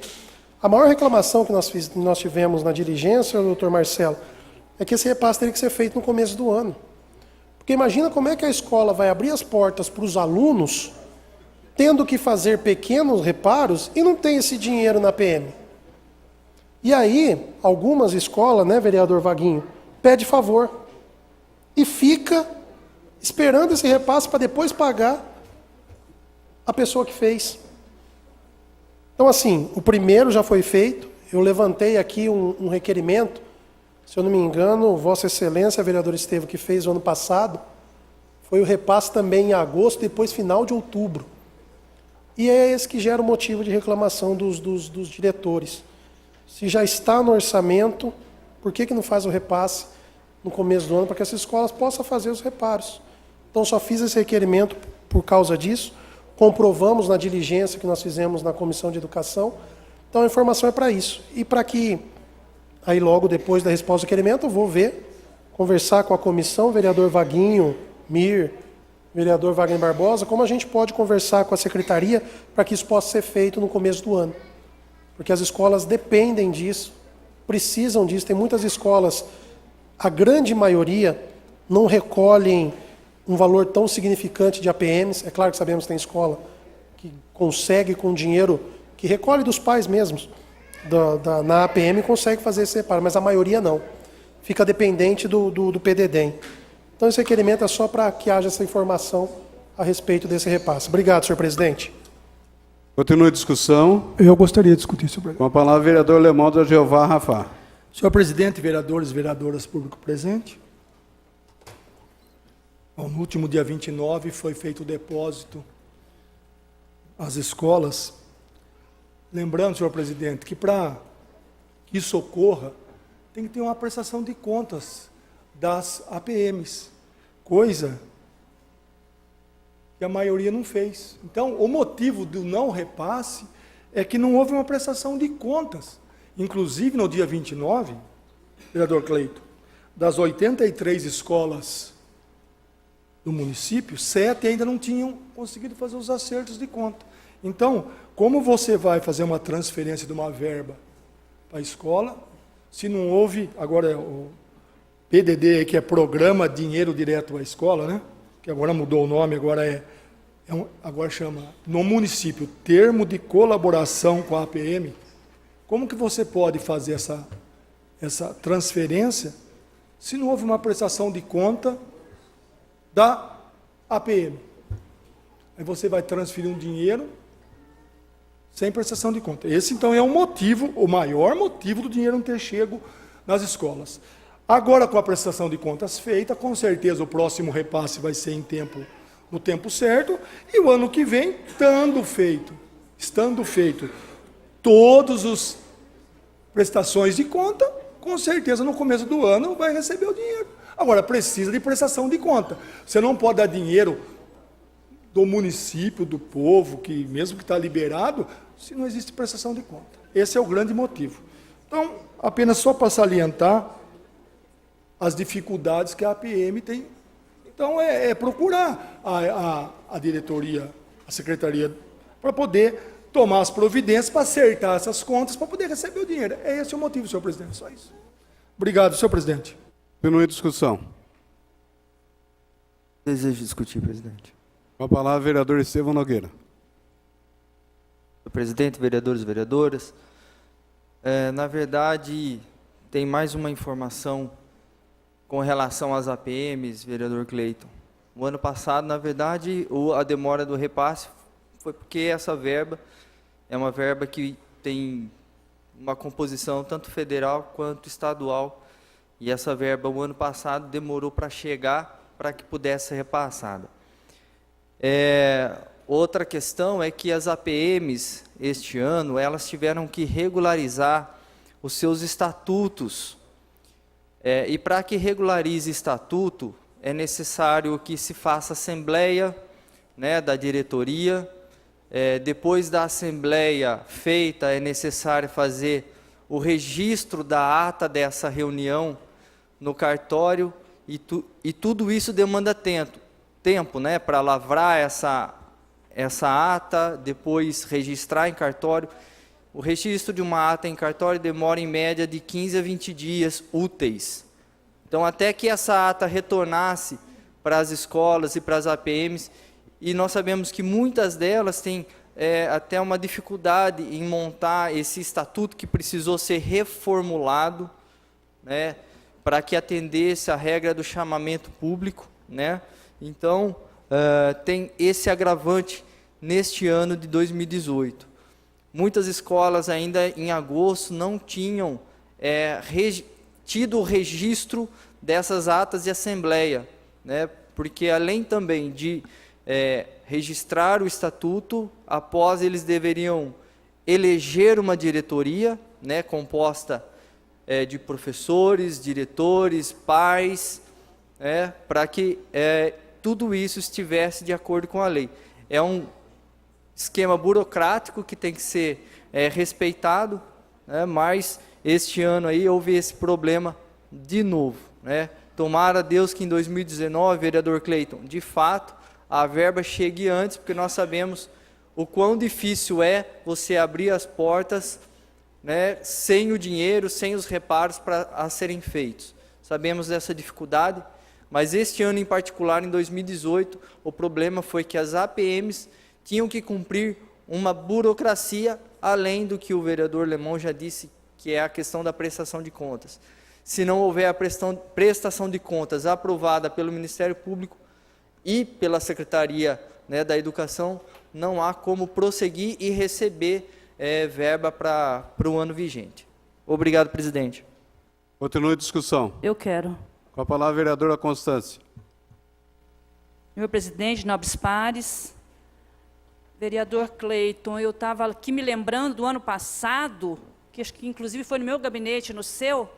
a maior reclamação que nós tivemos na diligência, doutor Marcelo, é que esse repasse teria que ser feito no começo do ano. Porque imagina como é que a escola vai abrir as portas para os alunos, tendo que fazer pequenos reparos, e não tem esse dinheiro na PM. E aí, algumas escolas, né, vereador Vaguinho, pede favor e fica esperando esse repasse para depois pagar a pessoa que fez. Então, assim, o primeiro já foi feito, eu levantei aqui um requerimento, se eu não me engano, Vossa Excelência, vereador Estevam, que fez o ano passado, foi o repasse também em agosto, depois final de outubro. E é esse que gera o motivo de reclamação dos diretores. Se já está no orçamento, por que não faz o repasse no começo do ano, para que essas escolas possam fazer os reparos? Então, só fiz esse requerimento por causa disso, comprovamos na diligência que nós fizemos na Comissão de Educação, então a informação é para isso. E para que, aí logo depois da resposta do requerimento, eu vou ver, conversar com a comissão, vereador Vaguinho, Mir, vereador Wagner Barbosa, como a gente pode conversar com a secretaria para que isso possa ser feito no começo do ano. Porque as escolas dependem disso, precisam disso. Tem muitas escolas, a grande maioria, não recolhem um valor tão significante de APMs. É claro que sabemos que tem escola que consegue com dinheiro, que recolhe dos pais mesmos, na APM consegue fazer esse reparo, mas a maioria não. Fica dependente do PDDEM. Então esse requerimento é só para que haja essa informação a respeito desse repasse. Obrigado, senhor presidente. Continua a discussão. Eu gostaria de discutir, senhor presidente. Com a palavra, o vereador Leomão da Jeová Rafá. Senhor presidente, vereadores e vereadoras público presente. Bom, no último dia 29 foi feito o depósito às escolas. Lembrando, senhor presidente, que para que isso ocorra, tem que ter uma prestação de contas das APMs, coisa que a maioria não fez. Então, o motivo do não repasse é que não houve uma prestação de contas. Inclusive, no dia 29, vereador Cleito, das 83 escolas do município, 7 ainda não tinham conseguido fazer os acertos de conta. Então, como você vai fazer uma transferência de uma verba para a escola, se não houve, agora o PDD, que é Programa Dinheiro Direto à Escola, né? Que agora mudou o nome, agora agora chama, no município, Termo de Colaboração com a APM, como que você pode fazer essa transferência se não houve uma prestação de conta da APM? Aí você vai transferir um dinheiro sem prestação de conta. Esse, então, é um motivo, o maior motivo do dinheiro não ter chego nas escolas. Agora, com a prestação de contas feita, com certeza o próximo repasse vai ser no tempo certo, e o ano que vem, estando feito todas as prestações de conta, com certeza no começo do ano vai receber o dinheiro. Agora, precisa de prestação de conta. Você não pode dar dinheiro do município, do povo, que mesmo que está liberado, se não existe prestação de conta. Esse é o grande motivo. Então, apenas só para salientar as dificuldades que a APM tem. Então, é procurar a diretoria, a secretaria, para poder tomar as providências para acertar essas contas, para poder receber o dinheiro. É esse o motivo, senhor presidente, só isso. Obrigado, senhor presidente. Continua a discussão. Desejo discutir, presidente. Com a palavra, vereador Estevão Nogueira. Senhor presidente, vereadores e vereadoras, na verdade, tem mais uma informação com relação às APMs, vereador Cleiton. O ano passado, na verdade, a demora do repasse foi porque essa verba é uma verba que tem uma composição tanto federal quanto estadual, e essa verba, o ano passado, demorou para chegar para que pudesse ser repassada. Outra questão é que as APMs, este ano, elas tiveram que regularizar os seus estatutos. E para que regularize estatuto, é necessário que se faça assembleia, né, da diretoria. Depois da assembleia feita, é necessário fazer o registro da ata dessa reunião no cartório, e tudo isso demanda tempo, né, para lavrar essa ata, depois registrar em cartório. O registro de uma ata em cartório demora em média de 15 a 20 dias úteis. Então, até que essa ata retornasse para as escolas e para as APMs, e nós sabemos que muitas delas têm até uma dificuldade em montar esse estatuto que precisou ser reformulado, né, para que atendesse a regra do chamamento público, né? Então, tem esse agravante neste ano de 2018. Muitas escolas ainda em agosto não tinham tido o registro dessas atas de assembleia, né? Porque além também de registrar o estatuto, após eles deveriam eleger uma diretoria, né, composta de professores, diretores, pais, para que tudo isso estivesse de acordo com a lei. É um esquema burocrático que tem que ser respeitado, né, mas este ano aí houve esse problema de novo, né? Tomara Deus que em 2019, vereador Cleiton, de fato, a verba chegue antes, porque nós sabemos o quão difícil é você abrir as portas, né, sem o dinheiro, sem os reparos a serem feitos. Sabemos dessa dificuldade, mas este ano em particular, em 2018, o problema foi que as APMs tinham que cumprir uma burocracia, além do que o vereador Lemon já disse, que é a questão da prestação de contas. Se não houver a prestação de contas aprovada pelo Ministério Público e pela Secretaria, né, da Educação, não há como prosseguir e receber verba para o ano vigente. Obrigado, presidente. Continua a discussão. Eu quero. Com a palavra, a vereadora Constância. Senhor presidente, nobres pares, vereador Cleiton, eu estava aqui me lembrando do ano passado, que acho que inclusive foi no meu gabinete, no seu,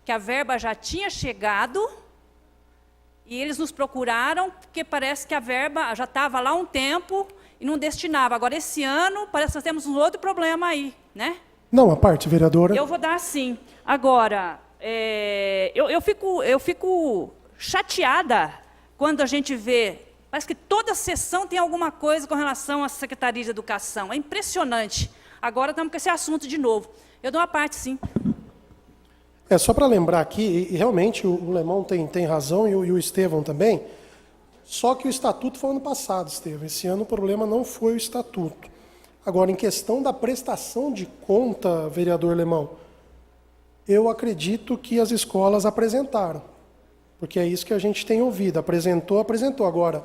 que a verba já tinha chegado e eles nos procuraram, porque parece que a verba já estava lá um tempo e não destinava. Agora, esse ano, parece que nós temos um outro problema aí, né? Não, a parte, vereadora. Eu vou dar sim. Agora, eu fico chateada quando a gente vê, parece que toda sessão tem alguma coisa com relação à Secretaria de Educação. É impressionante. Agora estamos com esse assunto de novo. Eu dou uma parte, sim. Só para lembrar aqui, e realmente o Lemon tem razão e o Estevão também, só que o estatuto foi ano passado, Estevão. Esse ano o problema não foi o estatuto. Agora, em questão da prestação de conta, vereador Lemão, eu acredito que as escolas apresentaram, porque é isso que a gente tem ouvido. Apresentou. Agora,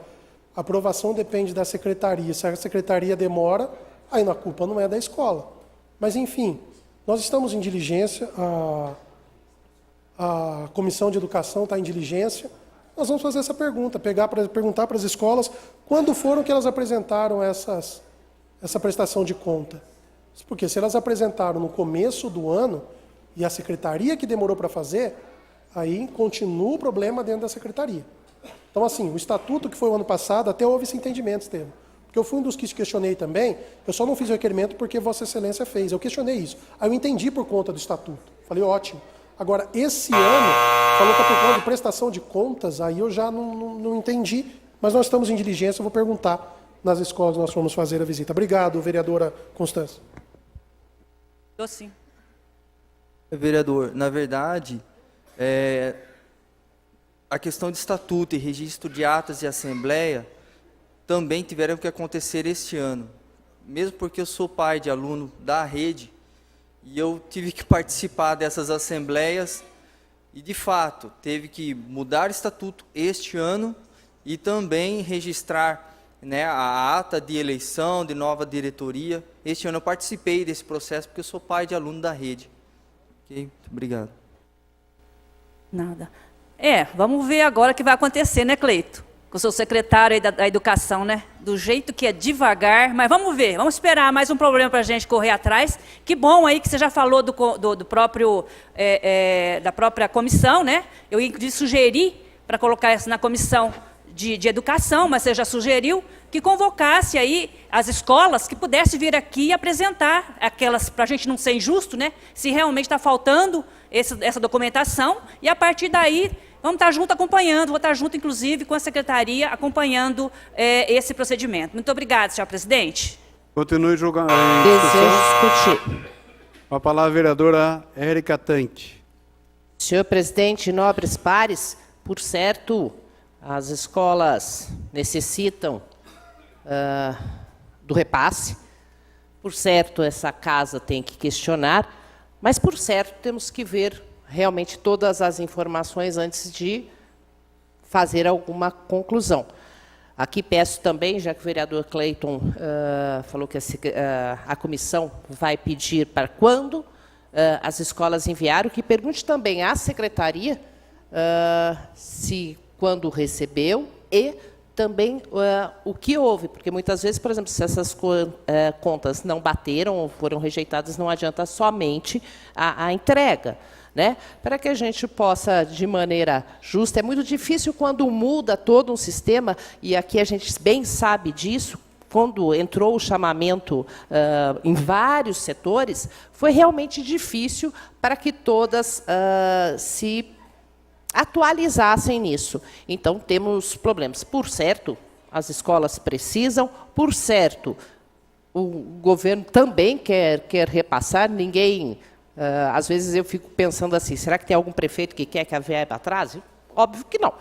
a aprovação depende da secretaria. Se a secretaria demora, aí a culpa não é da escola. Mas, enfim, nós estamos em diligência, a Comissão de Educação está em diligência. Nós vamos fazer essa pergunta, perguntar para as escolas quando foram que elas apresentaram essa prestação de conta. Porque se elas apresentaram no começo do ano e a secretaria que demorou para fazer, aí continua o problema dentro da secretaria. Então, assim, o estatuto que foi o ano passado, até houve esse entendimento, Estevam. Porque eu fui um dos que questionei também, eu só não fiz o requerimento porque Vossa Excelência fez. Eu questionei isso. Aí eu entendi por conta do estatuto. Falei, ótimo. Agora, esse ano, falou que é por conta de prestação de contas, aí eu já não entendi, mas nós estamos em diligência, eu vou perguntar nas escolas nós vamos fazer a visita. Obrigado, vereadora Constância. Eu sim. Vereador, na verdade, a questão de estatuto e registro de atas de assembleia também tiveram que acontecer este ano. Mesmo porque eu sou pai de aluno da rede, e eu tive que participar dessas assembleias, e de fato, teve que mudar o estatuto este ano, e também registrar, né, a ata de eleição, de nova diretoria. Este ano eu participei desse processo, porque eu sou pai de aluno da rede. Ok? Muito obrigado. Nada. Vamos ver agora o que vai acontecer, né, Cleito? Com o seu secretário aí da Educação, né? Do jeito que é devagar, mas vamos ver, vamos esperar mais um problema para a gente correr atrás. Que bom aí que você já falou do próprio, da própria comissão, né? Eu inclusive sugeri para colocar isso na comissão de educação, mas você já sugeriu que convocasse aí as escolas que pudessem vir aqui e apresentar aquelas, para a gente não ser injusto, né? Se realmente está faltando essa documentação, e a partir daí vamos estar junto acompanhando, vou estar junto, inclusive, com a secretaria, acompanhando esse procedimento. Muito obrigada, senhor presidente. Continue julgando. Desejo discutir. Com a palavra a vereadora Érica Tanque. Senhor presidente, nobres pares, por certo, as escolas necessitam do repasse. Por certo, essa casa tem que questionar, mas por certo temos que ver realmente todas as informações antes de fazer alguma conclusão. Aqui peço também, já que o vereador Cleiton falou que a comissão vai pedir para quando as escolas enviaram, que pergunte também à secretaria se quando recebeu e também o que houve, porque muitas vezes, por exemplo, se essas contas não bateram ou foram rejeitadas, não adianta somente a entrega, né? Para que a gente possa, de maneira justa, é muito difícil quando muda todo um sistema, e aqui a gente bem sabe disso, quando entrou o chamamento em vários setores, foi realmente difícil para que todas se atualizassem nisso. Então, temos problemas. Por certo, as escolas precisam, por certo, o governo também quer repassar, ninguém... às vezes eu fico pensando assim, será que tem algum prefeito que quer que a verba atrase? Óbvio que não,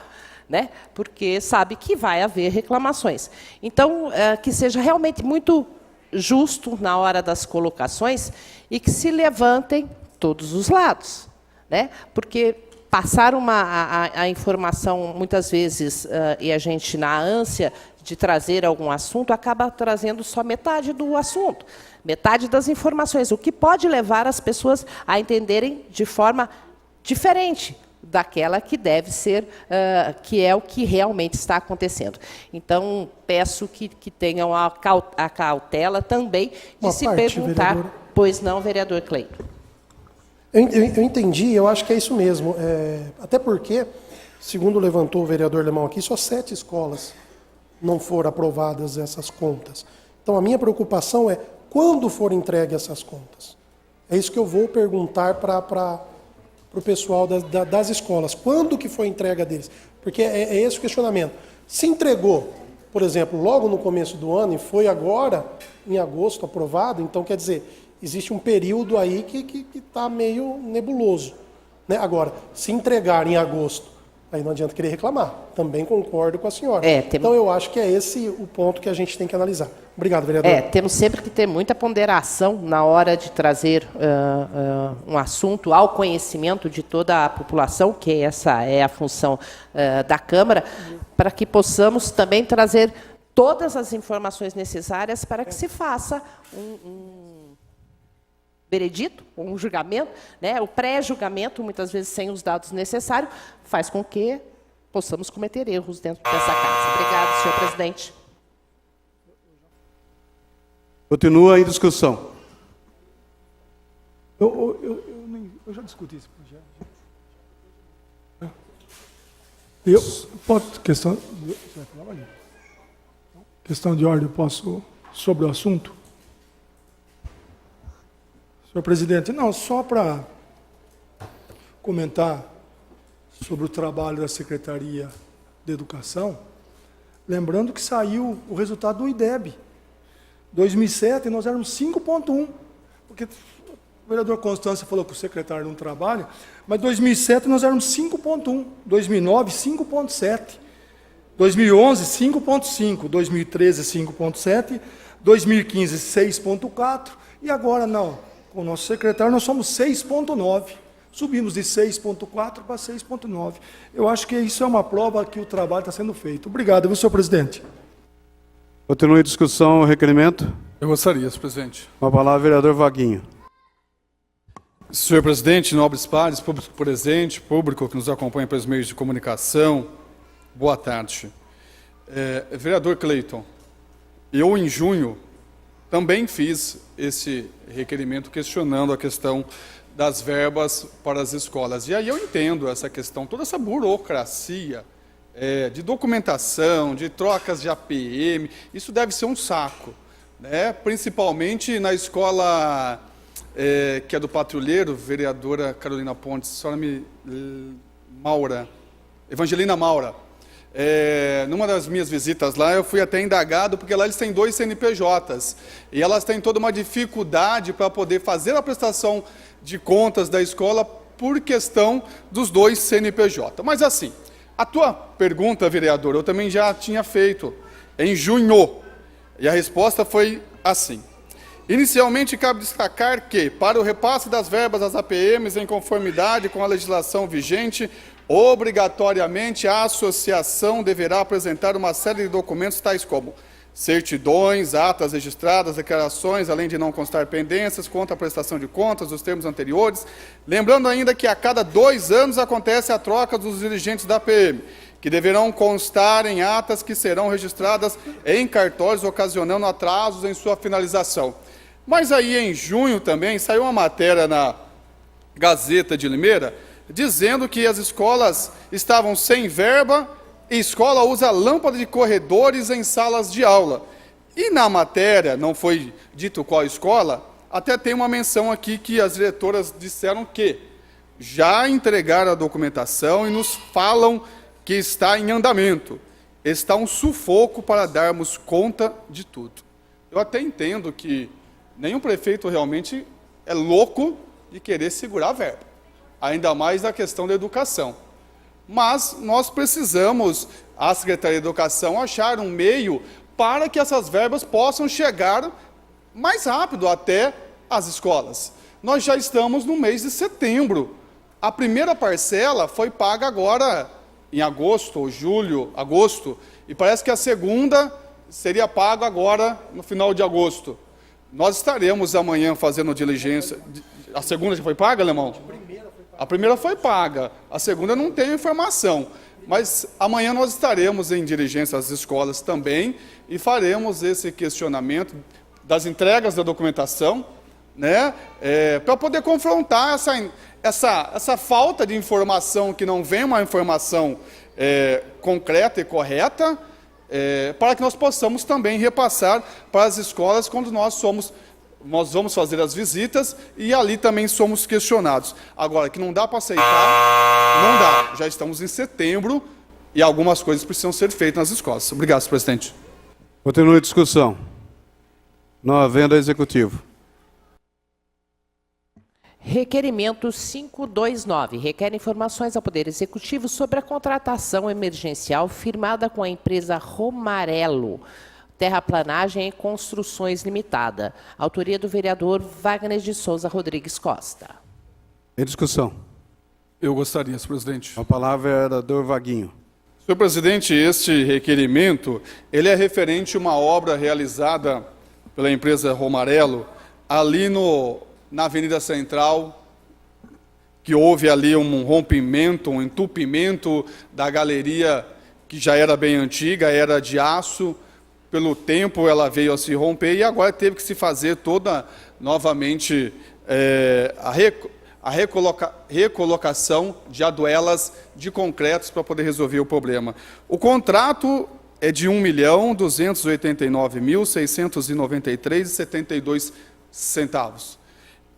né? Porque sabe que vai haver reclamações. Então, que seja realmente muito justo na hora das colocações e que se levantem todos os lados, né? Porque passar a informação, muitas vezes, e a gente, na ânsia de trazer algum assunto, acaba trazendo só metade do assunto, metade das informações, o que pode levar as pessoas a entenderem de forma diferente daquela que deve ser, que é o que realmente está acontecendo. Então, peço que tenham a cautela também de se perguntar, vereadora. Pois não, vereador Cleiton. Eu entendi, eu acho que é isso mesmo. Até porque, segundo levantou o vereador Lemão aqui, só 7 escolas não foram aprovadas essas contas. Então, a minha preocupação é quando forem entregues essas contas. É isso que eu vou perguntar para o pessoal das escolas. Quando que foi a entrega deles? Porque é esse o questionamento. Se entregou, por exemplo, logo no começo do ano e foi agora, em agosto, aprovado, então quer dizer... existe um período aí que está meio nebuloso, né? Agora, se entregar em agosto, aí não adianta querer reclamar. Também concordo com a senhora. Então, eu acho que é esse o ponto que a gente tem que analisar. Obrigado, vereador. Temos sempre que ter muita ponderação na hora de trazer um assunto ao conhecimento de toda a população, que essa é a função da Câmara, para que possamos também trazer todas as informações necessárias para que se faça veredito, um julgamento, né? O pré-julgamento, muitas vezes sem os dados necessários, faz com que possamos cometer erros dentro dessa casa. Obrigado, senhor presidente. Continua em discussão. Eu já discuti esse projeto. Questão de ordem, posso sobre o assunto? Senhor presidente, não, só para comentar sobre o trabalho da Secretaria de Educação, lembrando que saiu o resultado do IDEB. 2007 nós éramos 5,1, porque o vereador Constância falou que o secretário não trabalha, mas 2007 nós éramos 5,1, 2009 5,7. 2011, 5,5. 2013, 5,7. 2015, 6,4. E agora, não, com o nosso secretário, nós somos 6,9. Subimos de 6,4 para 6,9. Eu acho que isso é uma prova que o trabalho está sendo feito. Obrigado, senhor presidente. Continua em discussão o requerimento. Eu gostaria, senhor presidente. Com a palavra, vereador Vaguinho. Senhor presidente, nobres pares, público presente, público que nos acompanha pelos meios de comunicação, boa tarde. Vereador Cleiton, eu em junho também fiz esse requerimento questionando a questão das verbas para as escolas. E aí eu entendo essa questão, toda essa burocracia de documentação, de trocas de APM, isso deve ser um saco, né? Principalmente na escola que é do patrulheiro, vereadora Carolina Pontes, senhora Evangelina Maura. Numa das minhas visitas lá, eu fui até indagado, porque lá eles têm 2 CNPJs, e elas têm toda uma dificuldade para poder fazer a prestação de contas da escola por questão dos 2 CNPJ. Mas assim, a tua pergunta, vereador, eu também já tinha feito em junho, e a resposta foi assim. Inicialmente, cabe destacar que, para o repasse das verbas das APMs em conformidade com a legislação vigente, obrigatoriamente a associação deverá apresentar uma série de documentos tais como certidões, atas registradas, declarações, além de não constar pendências quanto à prestação de contas dos termos anteriores. Lembrando ainda que a cada 2 anos acontece a troca dos dirigentes da APM, que deverão constar em atas que serão registradas em cartórios, ocasionando atrasos em sua finalização. Mas aí, em junho também, saiu uma matéria na Gazeta de Limeira, dizendo que as escolas estavam sem verba e a escola usa lâmpada de corredores em salas de aula. E na matéria, não foi dito qual escola, até tem uma menção aqui que as diretoras disseram que já entregaram a documentação e nos falam que está em andamento. Está um sufoco para darmos conta de tudo. Eu até entendo que nenhum prefeito realmente é louco de querer segurar a verba, ainda mais na questão da educação. Mas nós precisamos, a Secretaria de Educação, achar um meio para que essas verbas possam chegar mais rápido até as escolas. Nós já estamos no mês de setembro. A primeira parcela foi paga agora em agosto, ou julho, agosto, e parece que a segunda seria paga agora no final de agosto. Nós estaremos amanhã fazendo diligência. A segunda já foi paga, Alemão? A primeira foi paga. A segunda não tenho informação. Mas amanhã nós estaremos em diligência às escolas também e faremos esse questionamento das entregas da documentação, né, para poder confrontar essa falta de informação, que não vem uma informação concreta e correta, para que nós possamos também repassar para as escolas quando nós vamos fazer as visitas e ali também somos questionados. Agora, que não dá para aceitar, não dá. Já estamos em setembro e algumas coisas precisam ser feitas nas escolas. Obrigado, senhor presidente. Continua a discussão. Não havendo executivo. Requerimento 529. Requer informações ao Poder Executivo sobre a contratação emergencial firmada com a empresa Romarello, Terraplanagem e Construções Limitada. Autoria do vereador Wagner de Souza Rodrigues Costa. Em discussão. Eu gostaria, senhor presidente. A palavra é vereador Vaguinho. Senhor presidente, este requerimento, ele é referente a uma obra realizada pela empresa Romarello, ali na Avenida Central, que houve ali um rompimento, um entupimento da galeria, que já era bem antiga, era de aço. Pelo tempo ela veio a se romper e agora teve que se fazer toda novamente a recolocação de aduelas de concretos para poder resolver o problema. O contrato é de R$ 1.289.693,72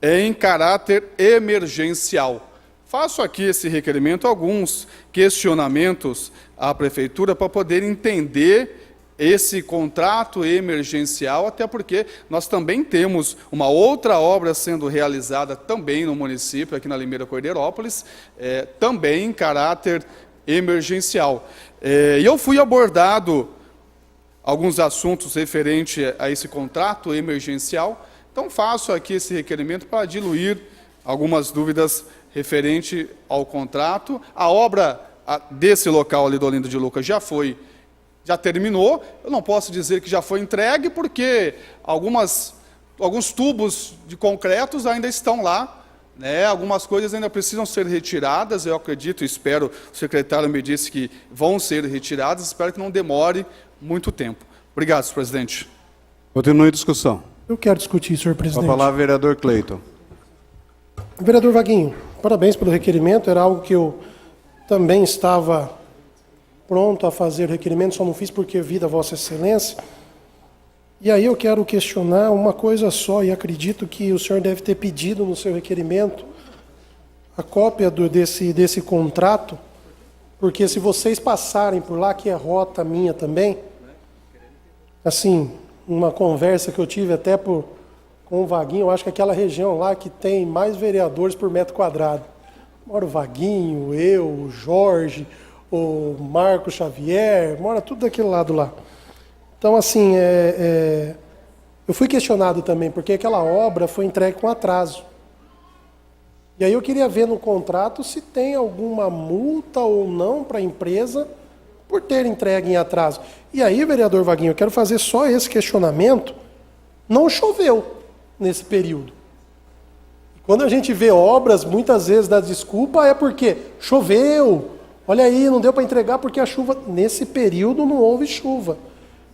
em caráter emergencial. Faço aqui esse requerimento, alguns questionamentos à Prefeitura para poder entender esse contrato emergencial, até porque nós também temos uma outra obra sendo realizada também no município, aqui na Limeira Cordeirópolis, também em caráter emergencial. E eu fui abordado alguns assuntos referentes a esse contrato emergencial, então faço aqui esse requerimento para diluir algumas dúvidas referente ao contrato. A obra desse local ali do Olinda de Lucas já terminou. Eu não posso dizer que já foi entregue, porque alguns tubos de concretos ainda estão lá, né? Algumas coisas ainda precisam ser retiradas, eu acredito, espero, o secretário me disse que vão ser retiradas, espero que não demore muito tempo. Obrigado, senhor presidente. Continue a discussão. Eu quero discutir, senhor Com presidente. a palavra, vereador Cleiton. Vereador Vaguinho, parabéns pelo requerimento, era algo que eu também estava pronto a fazer o requerimento, só não fiz porque vi da Vossa Excelência. E aí eu quero questionar uma coisa só, e acredito que o senhor deve ter pedido no seu requerimento a cópia desse contrato, porque se vocês passarem por lá, que é rota minha também, assim, uma conversa que eu tive até com o Vaguinho, eu acho que aquela região lá que tem mais vereadores por metro quadrado. Mora o Vaguinho, eu, o Jorge, o Marco Xavier, mora tudo daquele lado lá. Então, assim, eu fui questionado também, porque aquela obra foi entregue com atraso. E aí eu queria ver no contrato se tem alguma multa ou não para a empresa por ter entregue em atraso. E aí, vereador Vaguinho, eu quero fazer só esse questionamento. Não choveu nesse período. Quando a gente vê obras, muitas vezes dá desculpa, é porque choveu. Olha aí, não deu para entregar porque a chuva... Nesse período não houve chuva.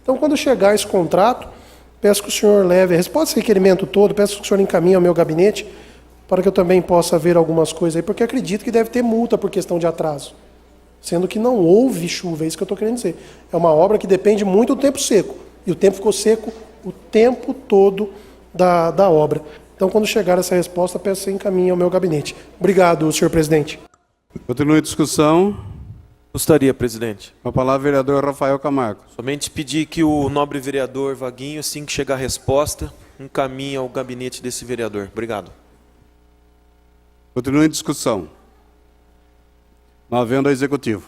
Então, quando chegar esse contrato, peço que o senhor leve a resposta desse requerimento todo, peço que o senhor encaminhe ao meu gabinete, para que eu também possa ver algumas coisas aí, porque acredito que deve ter multa por questão de atraso. Sendo que não houve chuva, é isso que eu estou querendo dizer. É uma obra que depende muito do tempo seco. E o tempo ficou seco o tempo todo da obra. Então, quando chegar essa resposta, peço que você encaminhe ao meu gabinete. Obrigado, senhor presidente. Continue a discussão. Gostaria, presidente. Com a palavra, vereador Rafael Camargo. Somente pedir que o nobre vereador Vaguinho, assim que chegar a resposta, encaminhe ao gabinete desse vereador. Obrigado. Continue a discussão. Não havendo a executivo.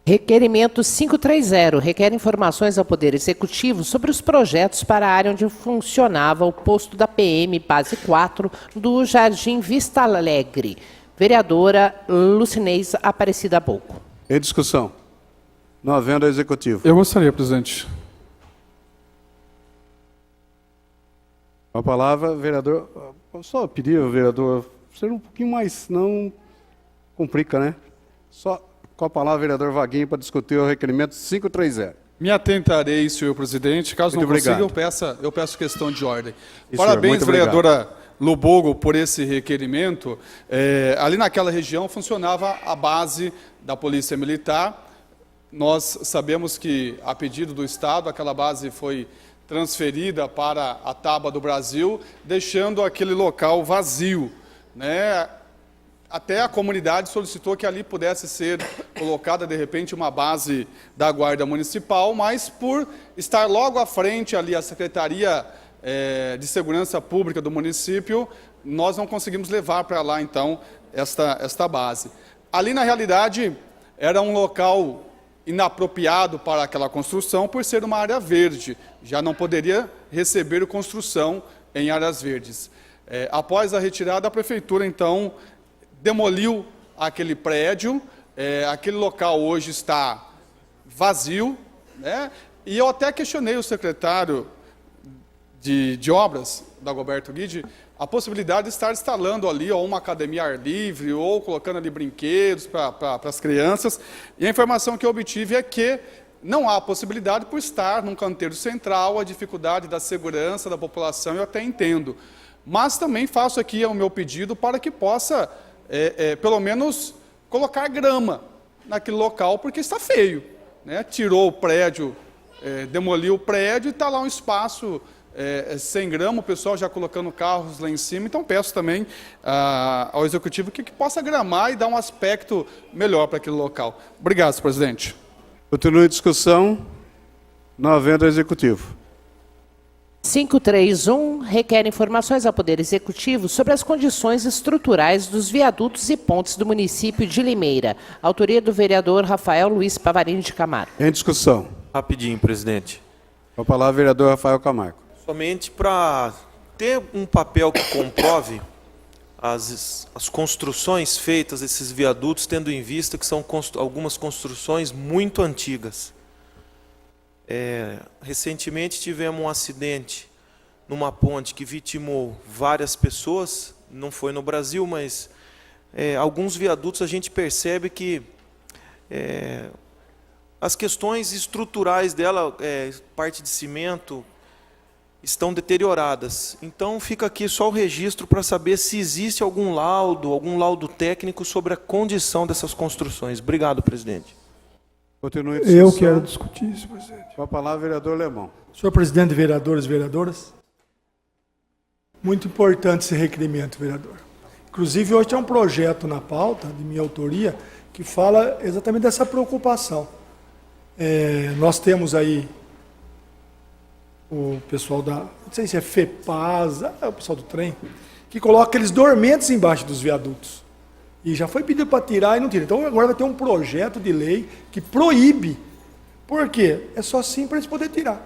Requerimento 530 requer informações ao Poder Executivo sobre os projetos para a área onde funcionava o posto da PM Base 4 do Jardim Vista Alegre. Vereadora Lucinês Aparecida Bocco. Em discussão. Não havendo a executivo. Eu gostaria, presidente. Com a palavra, vereador... Só pedir, vereador, ser um pouquinho mais, não complica, né? Só com a palavra, vereador Vaguinho, para discutir o requerimento 530. Me atentarei, senhor presidente. Caso Muito não consiga, obrigado. eu peço questão de ordem. Isso, Parabéns, senhor, muito vereadora Lubogo, por esse requerimento. Ali naquela região funcionava a base da Polícia Militar. Nós sabemos que, a pedido do Estado, aquela base foi transferida para a Taba do Brasil, deixando aquele local vazio, né? Até a comunidade solicitou que ali pudesse ser colocada, de repente, uma base da Guarda Municipal, mas por estar logo à frente ali a Secretaria de Segurança Pública do município, nós não conseguimos levar para lá, então, esta base. Ali, na realidade, era um local inapropriado para aquela construção por ser uma área verde, já não poderia receber construção em áreas verdes. Após a retirada, a Prefeitura, então, demoliu aquele prédio, aquele local hoje está vazio, né? E eu até questionei o secretário de obras, Dagoberto Guide, a possibilidade de estar instalando ali ou uma academia ar livre ou colocando ali brinquedos para as crianças. E a informação que eu obtive é que não há possibilidade por estar num canteiro central, a dificuldade da segurança da população, eu até entendo. Mas também faço aqui o meu pedido para que possa, pelo menos, colocar grama naquele local, porque está feio, né? Tirou o prédio, demoliu o prédio e está lá um espaço sem grama, o pessoal já colocando carros lá em cima. Então peço também ao Executivo que possa gramar e dar um aspecto melhor para aquele local. Obrigado, senhor presidente. Continue a discussão. Não havendo a executivo. 531 requer informações ao Poder Executivo sobre as condições estruturais dos viadutos e pontes do município de Limeira. Autoria do vereador Rafael Luiz Pavarini de Camargo. Em discussão. Rapidinho, presidente. Com a palavra, vereador Rafael Camargo. Somente para ter um papel que comprove as construções feitas, esses viadutos, tendo em vista que são algumas construções muito antigas. Recentemente tivemos um acidente numa ponte que vitimou várias pessoas, não foi no Brasil, mas alguns viadutos a gente percebe que as questões estruturais dela, parte de cimento, estão deterioradas. Então fica aqui só o registro para saber se existe algum laudo técnico sobre a condição dessas construções. Obrigado, presidente. Continue a discussão. Eu quero discutir isso, presidente. Com a palavra, vereador Lemão. Senhor presidente, vereadores e vereadoras, muito importante esse requerimento, vereador. Inclusive, hoje tem um projeto na pauta, de minha autoria, que fala exatamente dessa preocupação. Nós temos aí o pessoal não sei se é FEPAS, o pessoal do trem, que coloca aqueles dormentes embaixo dos viadutos. E já foi pedido para tirar e não tira. Então agora vai ter um projeto de lei que proíbe. Por quê? É só assim para eles poderem tirar.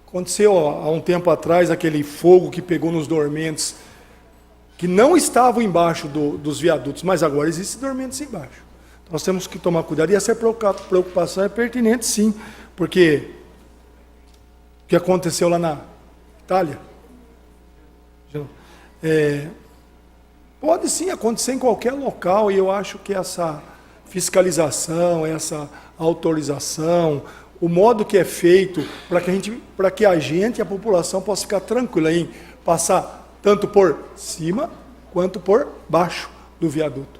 Aconteceu há um tempo atrás aquele fogo que pegou nos dormentes que não estavam embaixo dos viadutos, mas agora existem dormentes embaixo. Então, nós temos que tomar cuidado e essa preocupação é pertinente sim, porque o que aconteceu lá na Itália pode sim acontecer em qualquer local, e eu acho que essa fiscalização, essa autorização, o modo que é feito para que a gente e a população possa ficar tranquila em passar tanto por cima quanto por baixo do viaduto.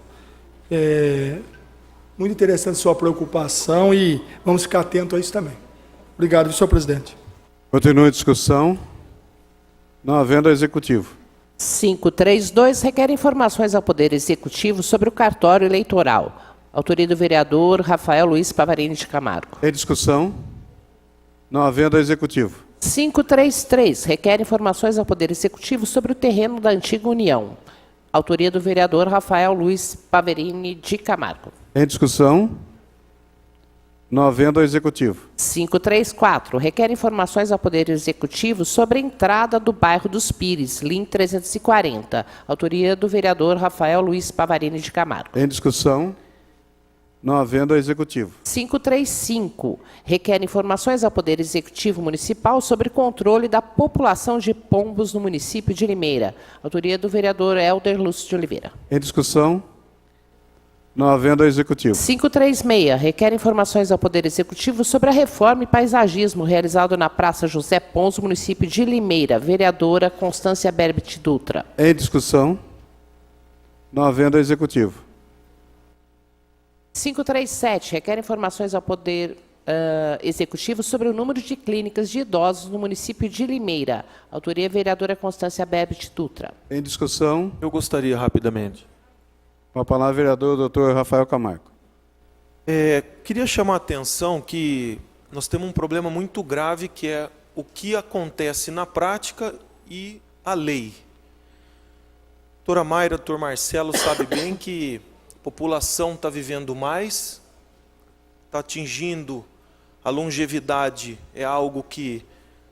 Muito interessante sua preocupação e vamos ficar atentos a isso também. Obrigado, senhor presidente. Continue a discussão. Não havendo executivo. 532 requer informações ao Poder Executivo sobre o cartório eleitoral. Autoria do vereador Rafael Luiz Pavarini de Camargo. Em discussão. Não havendo executivo. 533 requer informações ao Poder Executivo sobre o terreno da antiga União. Autoria do vereador Rafael Luiz Pavarini de Camargo. Em discussão. Não havendo executivo. 534 requer informações ao Poder Executivo sobre a entrada do bairro dos Pires, LIN 340. Autoria do vereador Rafael Luiz Pavarini de Camargo. Em discussão. Não havendo executivo. 535 requer informações ao Poder Executivo Municipal sobre controle da população de pombos no município de Limeira. Autoria do vereador Helder Lúcio de Oliveira. Em discussão. Não havendo executivo. 536 requer informações ao Poder Executivo sobre a reforma e paisagismo realizado na Praça José Pons, município de Limeira. Vereadora Constância Berbit Dutra. Em discussão. Não havendo executivo. 537 requer informações ao Poder Executivo sobre o número de clínicas de idosos no município de Limeira. Autoria vereadora Constância Berbit Dutra. Em discussão. Eu gostaria rapidamente. Com a palavra, vereador doutor Rafael Camargo. Queria chamar a atenção que nós temos um problema muito grave, que é o que acontece na prática e a lei. Doutora Mayra, doutor Marcelo sabe bem que a população está vivendo mais, está atingindo a longevidade, é algo que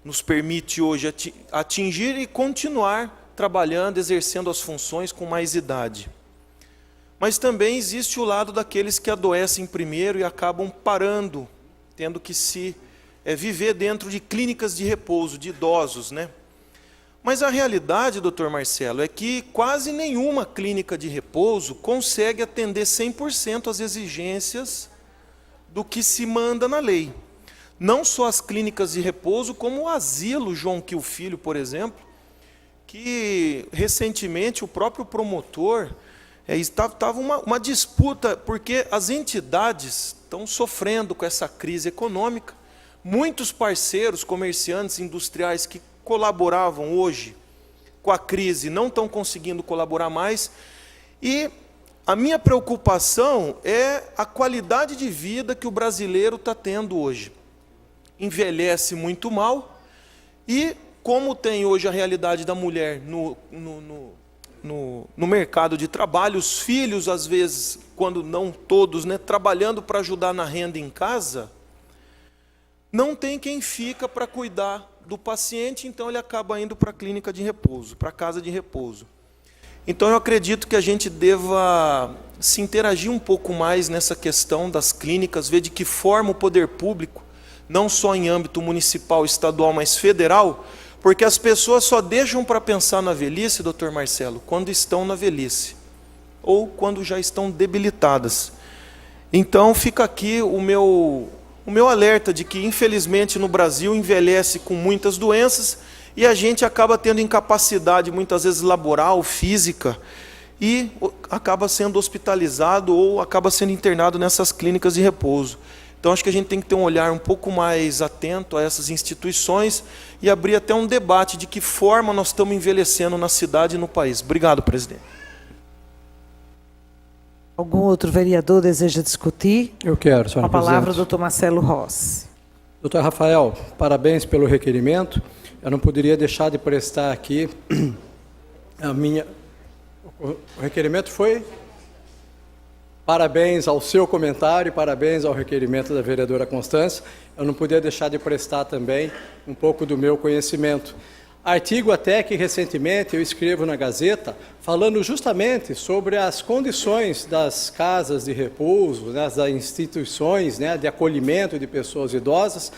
nos permite hoje atingir e continuar trabalhando, exercendo as funções com mais idade. Mas também existe o lado daqueles que adoecem primeiro e acabam parando, tendo que viver dentro de clínicas de repouso, de idosos, né? Mas a realidade, doutor Marcelo, é que quase nenhuma clínica de repouso consegue atender 100% às exigências do que se manda na lei. Não só as clínicas de repouso, como o asilo João Quil Filho, por exemplo, que recentemente o próprio promotor estava uma disputa, porque as entidades estão sofrendo com essa crise econômica. Muitos parceiros, comerciantes, industriais que colaboravam hoje com a crise não estão conseguindo colaborar mais. E a minha preocupação é a qualidade de vida que o brasileiro está tendo hoje. Envelhece muito mal e como tem hoje a realidade da mulher no mercado de trabalho, os filhos, às vezes, quando não todos, né, trabalhando para ajudar na renda em casa, não tem quem fica para cuidar do paciente, então ele acaba indo para a clínica de repouso, para a casa de repouso. Então eu acredito que a gente deva se interagir um pouco mais nessa questão das clínicas, ver de que forma o poder público, não só em âmbito municipal, estadual, mas federal, porque as pessoas só deixam para pensar na velhice, doutor Marcelo, quando estão na velhice, ou quando já estão debilitadas. Então fica aqui o meu alerta de que, infelizmente, no Brasil envelhece com muitas doenças e a gente acaba tendo incapacidade, muitas vezes laboral, física, e acaba sendo hospitalizado ou acaba sendo internado nessas clínicas de repouso. Então, acho que a gente tem que ter um olhar um pouco mais atento a essas instituições e abrir até um debate de que forma nós estamos envelhecendo na cidade e no país. Obrigado, presidente. Algum outro vereador deseja discutir? Eu quero, senhora Com a palavra, o presidente. doutor Marcelo Rossi. Doutor Rafael, parabéns pelo requerimento. Eu não poderia deixar de prestar aqui o requerimento foi... Parabéns ao seu comentário, parabéns ao requerimento da vereadora Constância. Eu não podia deixar de prestar também um pouco do meu conhecimento. Artigo até que recentemente eu escrevo na Gazeta, falando justamente sobre as condições das casas de repouso, né, das instituições, né, de acolhimento de pessoas idosas,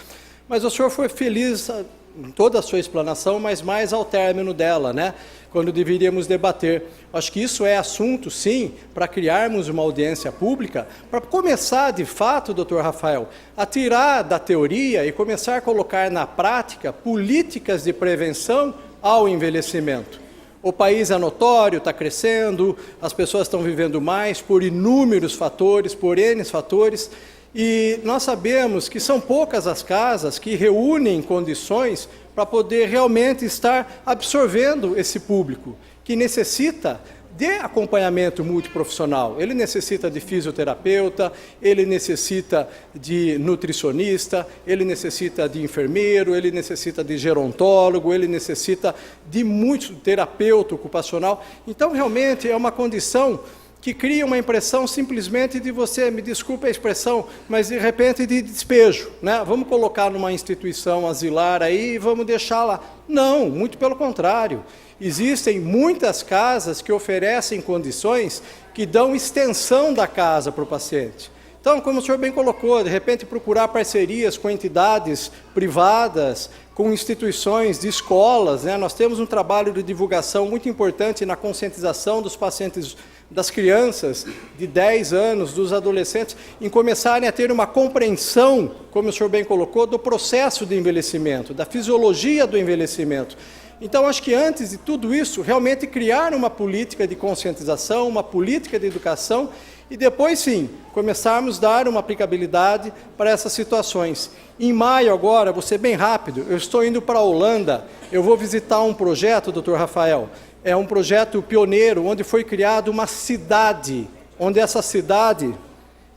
mas o senhor foi feliz em toda a sua explanação, mas mais ao término dela, né, quando deveríamos debater. Acho que isso é assunto, sim, para criarmos uma audiência pública, para começar, de fato, doutor Rafael, a tirar da teoria e começar a colocar na prática políticas de prevenção ao envelhecimento. O país é notório, está crescendo, as pessoas estão vivendo mais por inúmeros fatores, por N fatores, e nós sabemos que são poucas as casas que reúnem condições para poder realmente estar absorvendo esse público, que necessita de acompanhamento multiprofissional. Ele necessita de fisioterapeuta, ele necessita de nutricionista, ele necessita de enfermeiro, ele necessita de gerontólogo, ele necessita de muito terapeuta ocupacional. Então, realmente, é uma condição que cria uma impressão simplesmente de você, me desculpe a expressão, mas de repente de despejo, né? Vamos colocar numa instituição asilar aí e vamos deixar lá. Não, muito pelo contrário. Existem muitas casas que oferecem condições que dão extensão da casa para o paciente. Então, como o senhor bem colocou, de repente procurar parcerias com entidades privadas, com instituições de escolas, né? Nós temos um trabalho de divulgação muito importante na conscientização dos pacientes, das crianças de 10 anos, dos adolescentes, em começarem a ter uma compreensão, como o senhor bem colocou, do processo de envelhecimento, da fisiologia do envelhecimento. Então, acho que antes de tudo isso, realmente criar uma política de conscientização, uma política de educação, e depois, sim, começarmos a dar uma aplicabilidade para essas situações. Em maio agora, vou ser bem rápido, eu estou indo para a Holanda, eu vou visitar um projeto, doutor Rafael, é um projeto pioneiro, onde foi criada uma cidade, onde essa cidade,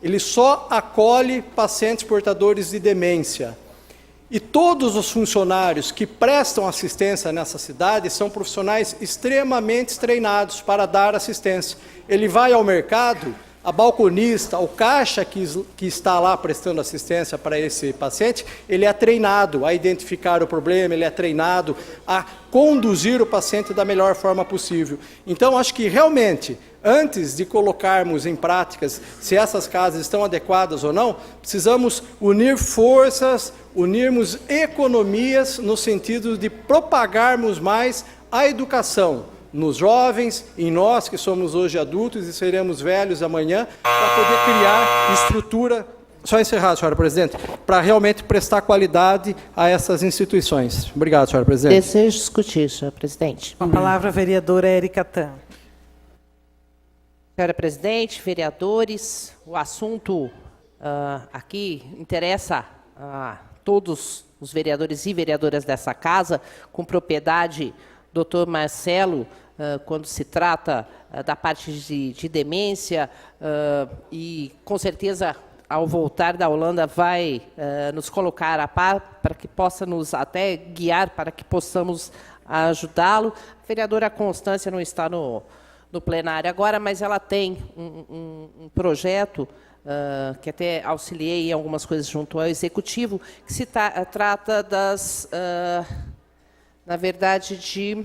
ele só acolhe pacientes portadores de demência. E todos os funcionários que prestam assistência nessa cidade são profissionais extremamente treinados para dar assistência. Ele vai ao mercado, a balconista, o caixa que está lá prestando assistência para esse paciente, ele é treinado a identificar o problema, ele é treinado a conduzir o paciente da melhor forma possível. Então, acho que realmente, antes de colocarmos em práticas se essas casas estão adequadas ou não, precisamos unir forças, unirmos economias no sentido de propagarmos mais a educação nos jovens, em nós que somos hoje adultos e seremos velhos amanhã, para poder criar estrutura, só encerrar, senhora presidente, para realmente prestar qualidade a essas instituições. Obrigado, senhora presidente. Desejo discutir, senhora presidente. Com a palavra, a vereadora Érica Tan. Senhora presidente, vereadores, o assunto aqui interessa a todos os vereadores e vereadoras dessa casa, com propriedade, doutor Marcelo, quando se trata da parte de demência, e com certeza ao voltar da Holanda, vai nos colocar a par para que possa nos até guiar, para que possamos ajudá-lo. A vereadora Constância não está no plenário agora, mas ela tem um projeto que até auxiliei em algumas coisas junto ao Executivo, que se trata das, na verdade, de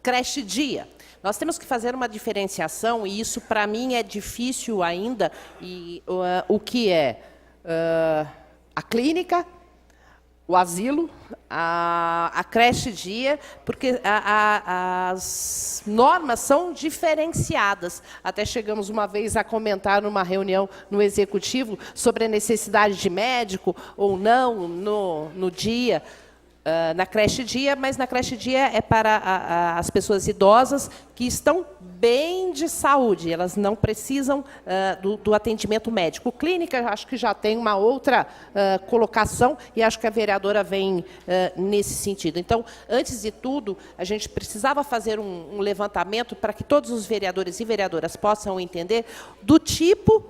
creche-dia. Nós temos que fazer uma diferenciação, e isso, para mim, é difícil ainda, e o que é a clínica, o asilo, a creche-dia, porque as normas são diferenciadas. Até chegamos uma vez a comentar numa reunião no Executivo sobre a necessidade de médico ou não no dia, na creche-dia, mas na creche-dia é para as pessoas idosas que estão bem de saúde, elas não precisam do atendimento médico. Clínica, acho que já tem uma outra colocação, e acho que a vereadora vem nesse sentido. Então, antes de tudo, a gente precisava fazer um levantamento para que todos os vereadores e vereadoras possam entender do tipo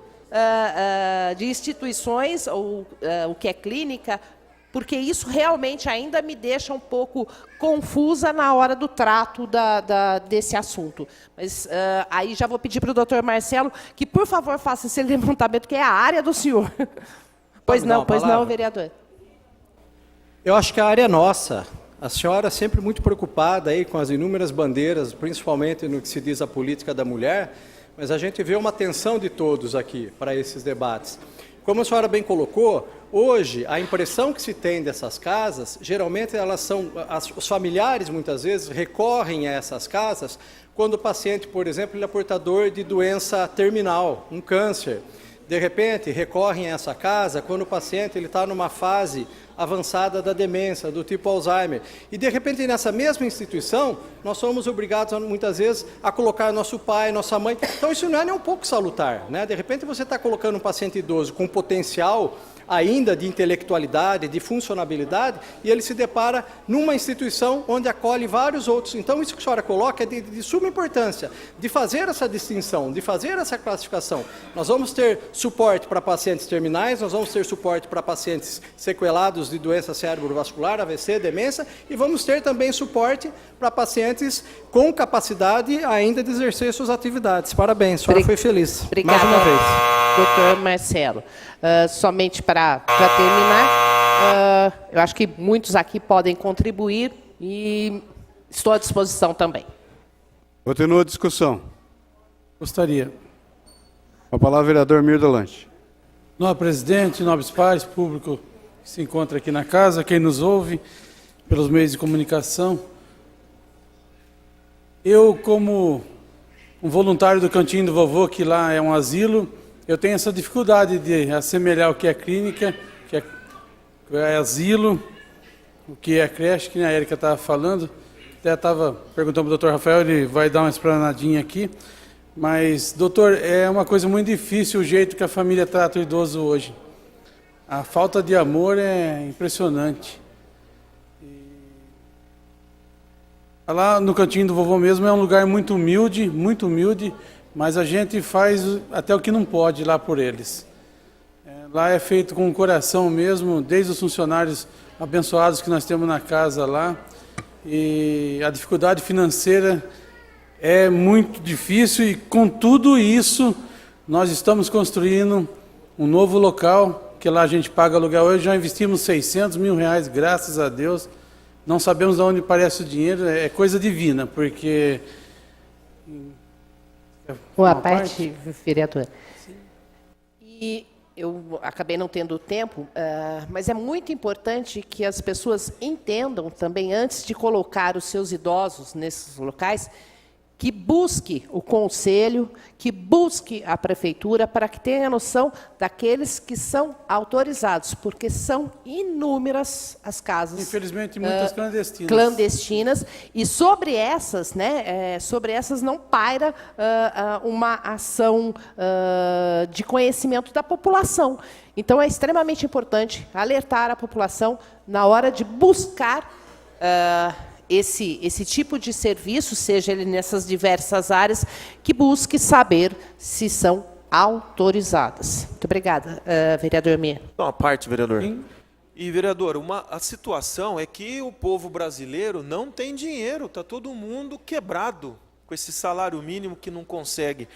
de instituições, ou o que é clínica, porque isso realmente ainda me deixa um pouco confusa na hora do trato desse assunto. Mas aí já vou pedir para o doutor Marcelo que, por favor, faça esse levantamento, que é a área do senhor. Pois não, vereador. Eu acho que a área é nossa. A senhora é sempre muito preocupada aí com as inúmeras bandeiras, principalmente no que se diz a política da mulher, mas a gente vê uma atenção de todos aqui para esses debates. Como a senhora bem colocou, hoje a impressão que se tem dessas casas, geralmente elas são, os familiares muitas vezes recorrem a essas casas quando o paciente, por exemplo, ele é portador de doença terminal, um câncer. De repente, recorrem a essa casa quando o paciente está numa fase avançada da demência, do tipo Alzheimer. E, de repente, nessa mesma instituição, nós somos obrigados, muitas vezes, a colocar nosso pai, nossa mãe. Então, isso não é nem um pouco salutar, né? De repente, você está colocando um paciente idoso com potencial ainda de intelectualidade, de funcionabilidade, e ele se depara numa instituição onde acolhe vários outros. Então, isso que a senhora coloca é de suma importância, de fazer essa distinção, de fazer essa classificação. Nós vamos ter suporte para pacientes terminais, nós vamos ter suporte para pacientes sequelados de doença cerebrovascular, AVC, demência, e vamos ter também suporte para pacientes com capacidade ainda de exercer suas atividades. Parabéns, a senhora foi feliz. Obrigada, mais uma vez. Doutor Marcelo. Somente para terminar, eu acho que muitos aqui podem contribuir e estou à disposição também. Continua a discussão. Gostaria. Com a palavra, vereador Mirda Lanche. Nobre presidente, nobres pares, público que se encontra aqui na casa, quem nos ouve pelos meios de comunicação. Eu, como um voluntário do Cantinho do Vovô, que lá é um asilo, eu tenho essa dificuldade de assemelhar o que é clínica, o que é asilo, o que é creche, que a Érica estava falando. Até estava perguntando para o doutor Rafael, ele vai dar uma explanadinha aqui. Mas, doutor, é uma coisa muito difícil o jeito que a família trata o idoso hoje. A falta de amor é impressionante. Lá no Cantinho do Vovô mesmo é um lugar muito humilde, mas a gente faz até o que não pode lá por eles. Lá é feito com o coração mesmo, desde os funcionários abençoados que nós temos na casa lá. E a dificuldade financeira é muito difícil, e com tudo isso, nós estamos construindo um novo local, que lá a gente paga aluguel. Hoje já investimos R$600 mil, graças a Deus. Não sabemos de onde aparece o dinheiro, é coisa divina, porque... Boa parte, vereador. E eu acabei não tendo tempo, mas é muito importante que as pessoas entendam também, antes de colocar os seus idosos nesses locais, que busque o conselho, que busque a prefeitura, para que tenha noção daqueles que são autorizados, porque são inúmeras as casas. Infelizmente, muitas clandestinas. E sobre essas, sobre essas não paira uma ação de conhecimento da população. Então, é extremamente importante alertar a população na hora de buscar esse tipo de serviço, seja ele nessas diversas áreas, que busque saber se são autorizadas. Muito obrigada, vereador Mir. Então, a parte, vereador. E, vereador, a situação é que o povo brasileiro não tem dinheiro, está todo mundo quebrado com esse salário mínimo que não consegue.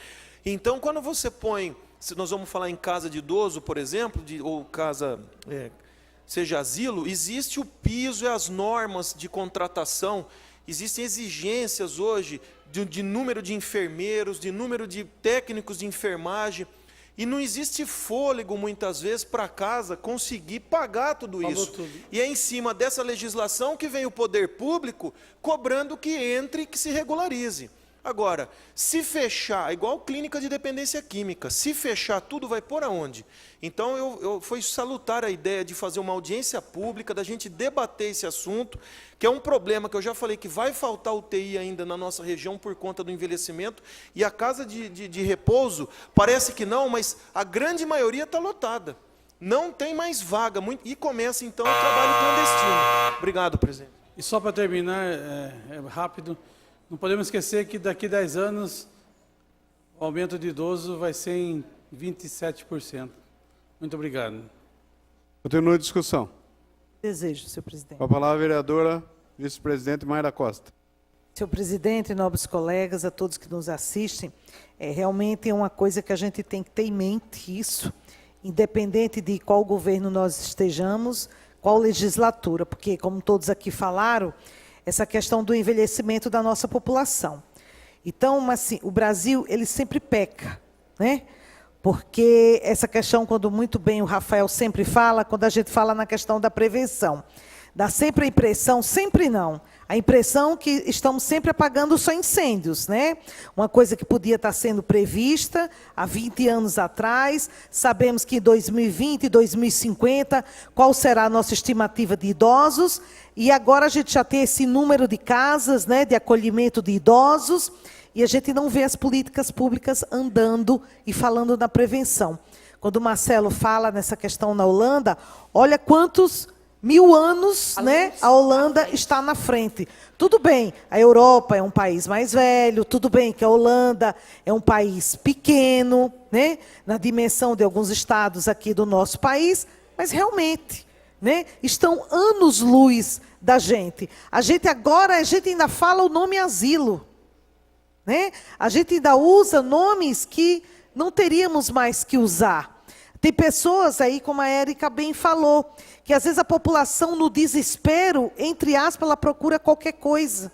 Então, quando você põe, se nós vamos falar em casa de idoso, por exemplo, ou casa, seja asilo, existe o piso e as normas de contratação, existem exigências hoje de número de enfermeiros, de número de técnicos de enfermagem, e não existe fôlego, muitas vezes, para a casa conseguir pagar tudo isso. E é em cima dessa legislação que vem o poder público cobrando que entre e que se regularize. Agora, se fechar, igual clínica de dependência química, se fechar tudo, vai por aonde? Então, foi salutar a ideia de fazer uma audiência pública, da gente debater esse assunto, que é um problema que eu já falei que vai faltar UTI ainda na nossa região por conta do envelhecimento, e a casa de repouso, parece que não, mas a grande maioria está lotada. Não tem mais vaga, e começa, então, o trabalho clandestino. Obrigado, presidente. E só para terminar, rápido, não podemos esquecer que daqui a 10 anos o aumento de idoso vai ser em 27%. Muito obrigado. Continua a discussão. Desejo, senhor presidente. Com a palavra, a vereadora vice-presidente Mayra Costa. Senhor presidente, nobres colegas, a todos que nos assistem, realmente é uma coisa que a gente tem que ter em mente isso, independente de qual governo nós estejamos, qual legislatura, porque, como todos aqui falaram, essa questão do envelhecimento da nossa população. Então, assim, o Brasil, ele sempre peca, né? Porque essa questão, quando muito bem o Rafael sempre fala, quando a gente fala na questão da prevenção, dá sempre a impressão, sempre não, a impressão que estamos sempre apagando só incêndios, né? Uma coisa que podia estar sendo prevista há 20 anos atrás, sabemos que em 2020 e 2050, qual será a nossa estimativa de idosos, e agora a gente já tem esse número de casas, né, de acolhimento de idosos, e a gente não vê as políticas públicas andando e falando na prevenção. Quando o Marcelo fala nessa questão na Holanda, olha quantos 1000 anos, né, a Holanda está na frente. Tudo bem, a Europa é um país mais velho, tudo bem que a Holanda é um país pequeno, né, na dimensão de alguns estados aqui do nosso país, mas realmente, né, estão anos-luz da gente. A gente ainda fala o nome asilo, né? A gente ainda usa nomes que não teríamos mais que usar. Tem pessoas aí, como a Érica bem falou, que às vezes a população, no desespero, entre aspas, ela procura qualquer coisa,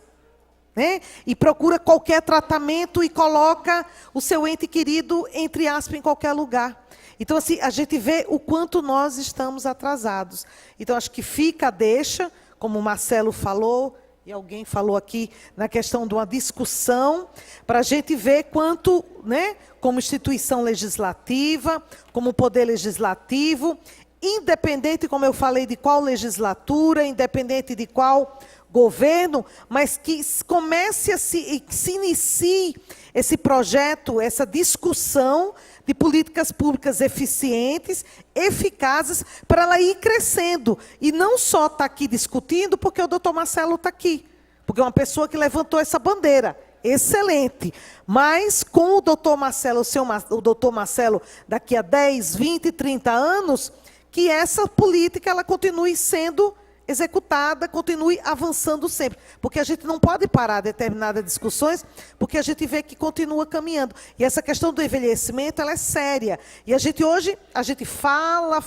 né? E procura qualquer tratamento e coloca o seu ente querido, entre aspas, em qualquer lugar. Então, assim, a gente vê o quanto nós estamos atrasados. Então, acho que fica a deixa, como o Marcelo falou, e alguém falou aqui na questão de uma discussão, para a gente ver quanto, né, como instituição legislativa, como poder legislativo, independente, como eu falei, de qual legislatura, independente de qual governo, mas que comece se inicie esse projeto, essa discussão de políticas públicas eficientes, eficazes, para ela ir crescendo. E não só está aqui discutindo porque o doutor Marcelo está aqui, porque é uma pessoa que levantou essa bandeira. Excelente. Mas com o doutor Marcelo, o doutor Marcelo, daqui a 10, 20, 30 anos, que essa política ela continue sendo executada, continue avançando sempre. Porque a gente não pode parar determinadas discussões, porque a gente vê que continua caminhando. E essa questão do envelhecimento, ela é séria. E a gente hoje, a gente fala,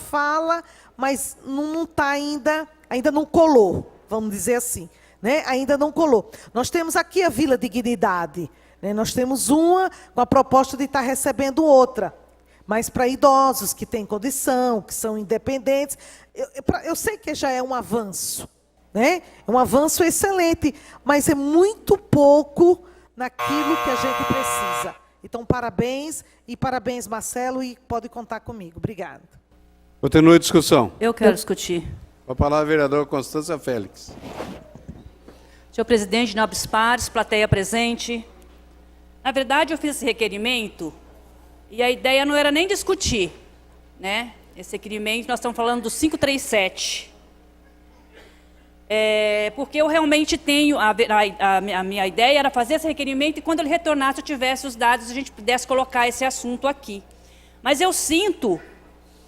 mas não está ainda não colou, vamos dizer assim, né? Ainda não colou. Nós temos aqui a Vila Dignidade, né? Nós temos uma com a proposta de estar recebendo outra. Mas para idosos que têm condição, que são independentes, eu sei que já é um avanço, né? É um avanço excelente, mas é muito pouco naquilo que a gente precisa. Então, parabéns, Marcelo, e pode contar comigo. Obrigada. Continua a discussão. Eu quero discutir. Com a palavra, a vereadora Constância Félix. Senhor presidente, nobres pares, plateia presente. Na verdade, eu fiz esse requerimento e a ideia não era nem discutir, né? Esse requerimento, nós estamos falando do 537. Porque eu realmente tenho, a minha ideia era fazer esse requerimento e quando ele retornasse eu tivesse os dados e a gente pudesse colocar esse assunto aqui. Mas eu sinto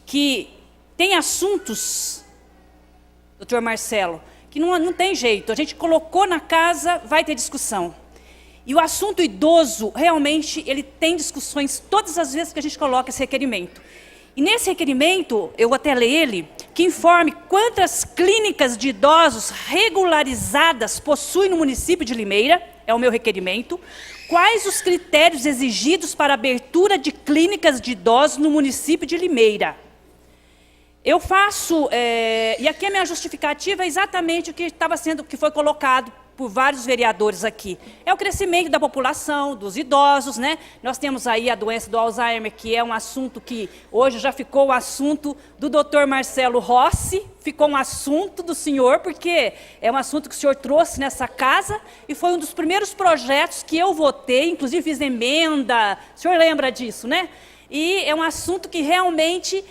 que tem assuntos, doutor Marcelo, que não tem jeito. A gente colocou na casa, vai ter discussão. E o assunto idoso, realmente, ele tem discussões todas as vezes que a gente coloca esse requerimento. E nesse requerimento, eu vou até ler ele, que informe quantas clínicas de idosos regularizadas possui no município de Limeira, é o meu requerimento, quais os critérios exigidos para a abertura de clínicas de idosos no município de Limeira. Eu faço, e aqui a minha justificativa é exatamente o que foi colocado por vários vereadores aqui. É o crescimento da população, dos idosos, né? Nós temos aí a doença do Alzheimer, que é um assunto que hoje já ficou o assunto do doutor Marcelo Rossi, ficou um assunto do senhor, porque é um assunto que o senhor trouxe nessa casa, e foi um dos primeiros projetos que eu votei, inclusive fiz emenda, o senhor lembra disso, né? E é um assunto que realmente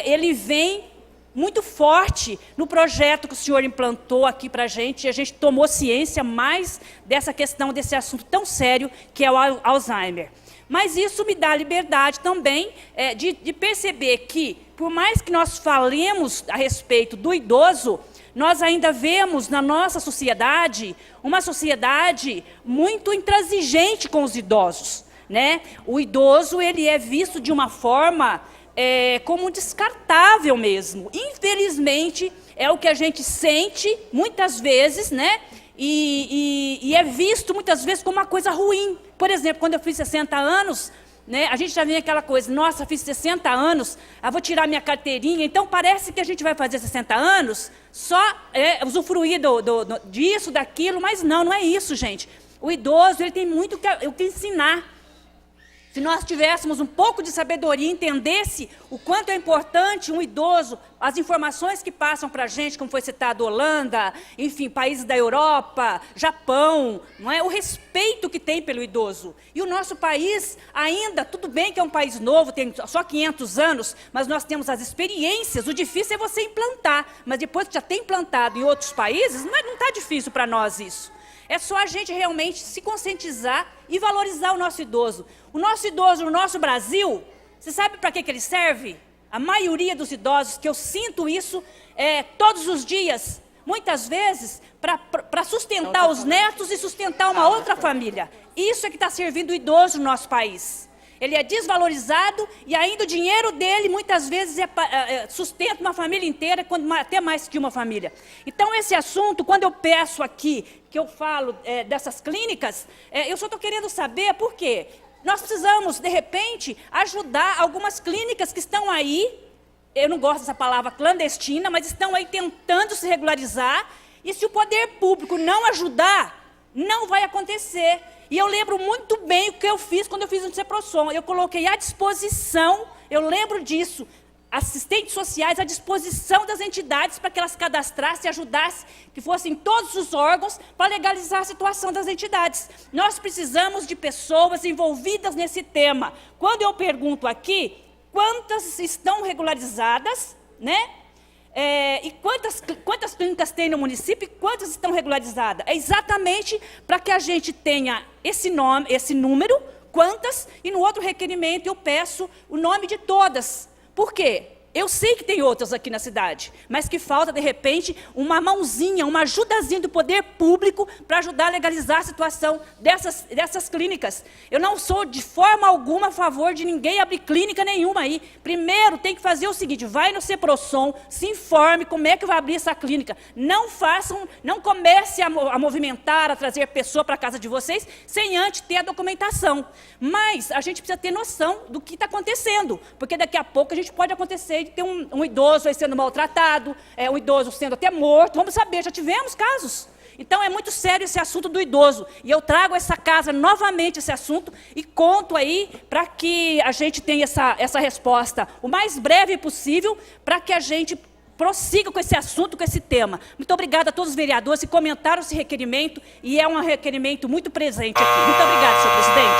ele vem muito forte no projeto que o senhor implantou aqui para a gente, e a gente tomou ciência mais dessa questão, desse assunto tão sério que é o Alzheimer. Mas isso me dá liberdade também de perceber que, por mais que nós falemos a respeito do idoso, nós ainda vemos na nossa sociedade uma sociedade muito intransigente com os idosos, né? O idoso, ele é visto de uma forma como descartável mesmo. Infelizmente, é o que a gente sente muitas vezes, né? E é visto muitas vezes como uma coisa ruim. Por exemplo, quando eu fiz 60 anos, né, a gente já vem aquela coisa, nossa, fiz 60 anos, vou tirar minha carteirinha, então parece que a gente vai fazer 60 anos, só usufruir disso, daquilo, mas não é isso, gente. O idoso, ele tem muito o que ensinar. Se nós tivéssemos um pouco de sabedoria, entendesse o quanto é importante um idoso, as informações que passam para a gente, como foi citado Holanda, enfim, países da Europa, Japão, não é? O respeito que tem pelo idoso. E o nosso país ainda, tudo bem que é um país novo, tem só 500 anos, mas nós temos as experiências, o difícil é você implantar, mas depois que já tem implantado em outros países, não está difícil para nós isso. É só a gente realmente se conscientizar e valorizar o nosso idoso. O nosso idoso no nosso Brasil, você sabe para que ele serve? A maioria dos idosos, que eu sinto isso todos os dias, muitas vezes, para sustentar os netos e sustentar uma outra família. Isso é que está servindo o idoso no nosso país. Ele é desvalorizado e ainda o dinheiro dele, muitas vezes, sustenta uma família inteira, até mais que uma família. Então, esse assunto, quando eu peço aqui, que eu falo dessas clínicas, eu só estou querendo saber por quê. Nós precisamos, de repente, ajudar algumas clínicas que estão aí, eu não gosto dessa palavra clandestina, mas estão aí tentando se regularizar, e se o poder público não ajudar, não vai acontecer. E eu lembro muito bem o que eu fiz quando eu fiz o CEPROSOM. Eu coloquei à disposição, eu lembro disso, assistentes sociais à disposição das entidades para que elas cadastrassem e ajudassem, que fossem todos os órgãos para legalizar a situação das entidades. Nós precisamos de pessoas envolvidas nesse tema. Quando eu pergunto aqui, quantas estão regularizadas, né? E quantas clínicas tem no município e quantas estão regularizadas? É exatamente para que a gente tenha esse número, quantas, e no outro requerimento eu peço o nome de todas. Por quê? Eu sei que tem outras aqui na cidade, mas que falta, de repente, uma mãozinha, uma ajudazinha do poder público para ajudar a legalizar a situação dessas clínicas. Eu não sou, de forma alguma, a favor de ninguém abrir clínica nenhuma aí. Primeiro, tem que fazer o seguinte, vai no CEPROSOM, se informe como é que vai abrir essa clínica. Não comece a movimentar, a trazer pessoa para a casa de vocês, sem antes ter a documentação. Mas a gente precisa ter noção do que está acontecendo, porque daqui a pouco a gente pode acontecer de ter um idoso aí sendo maltratado, um idoso sendo até morto, vamos saber, já tivemos casos. Então é muito sério esse assunto do idoso, e eu trago a essa casa novamente esse assunto, e conto aí para que a gente tenha essa resposta o mais breve possível, para que a gente prossiga com esse assunto, com esse tema. Muito obrigada a todos os vereadores que comentaram esse requerimento, e é um requerimento muito presente aqui. Muito obrigada, senhor presidente.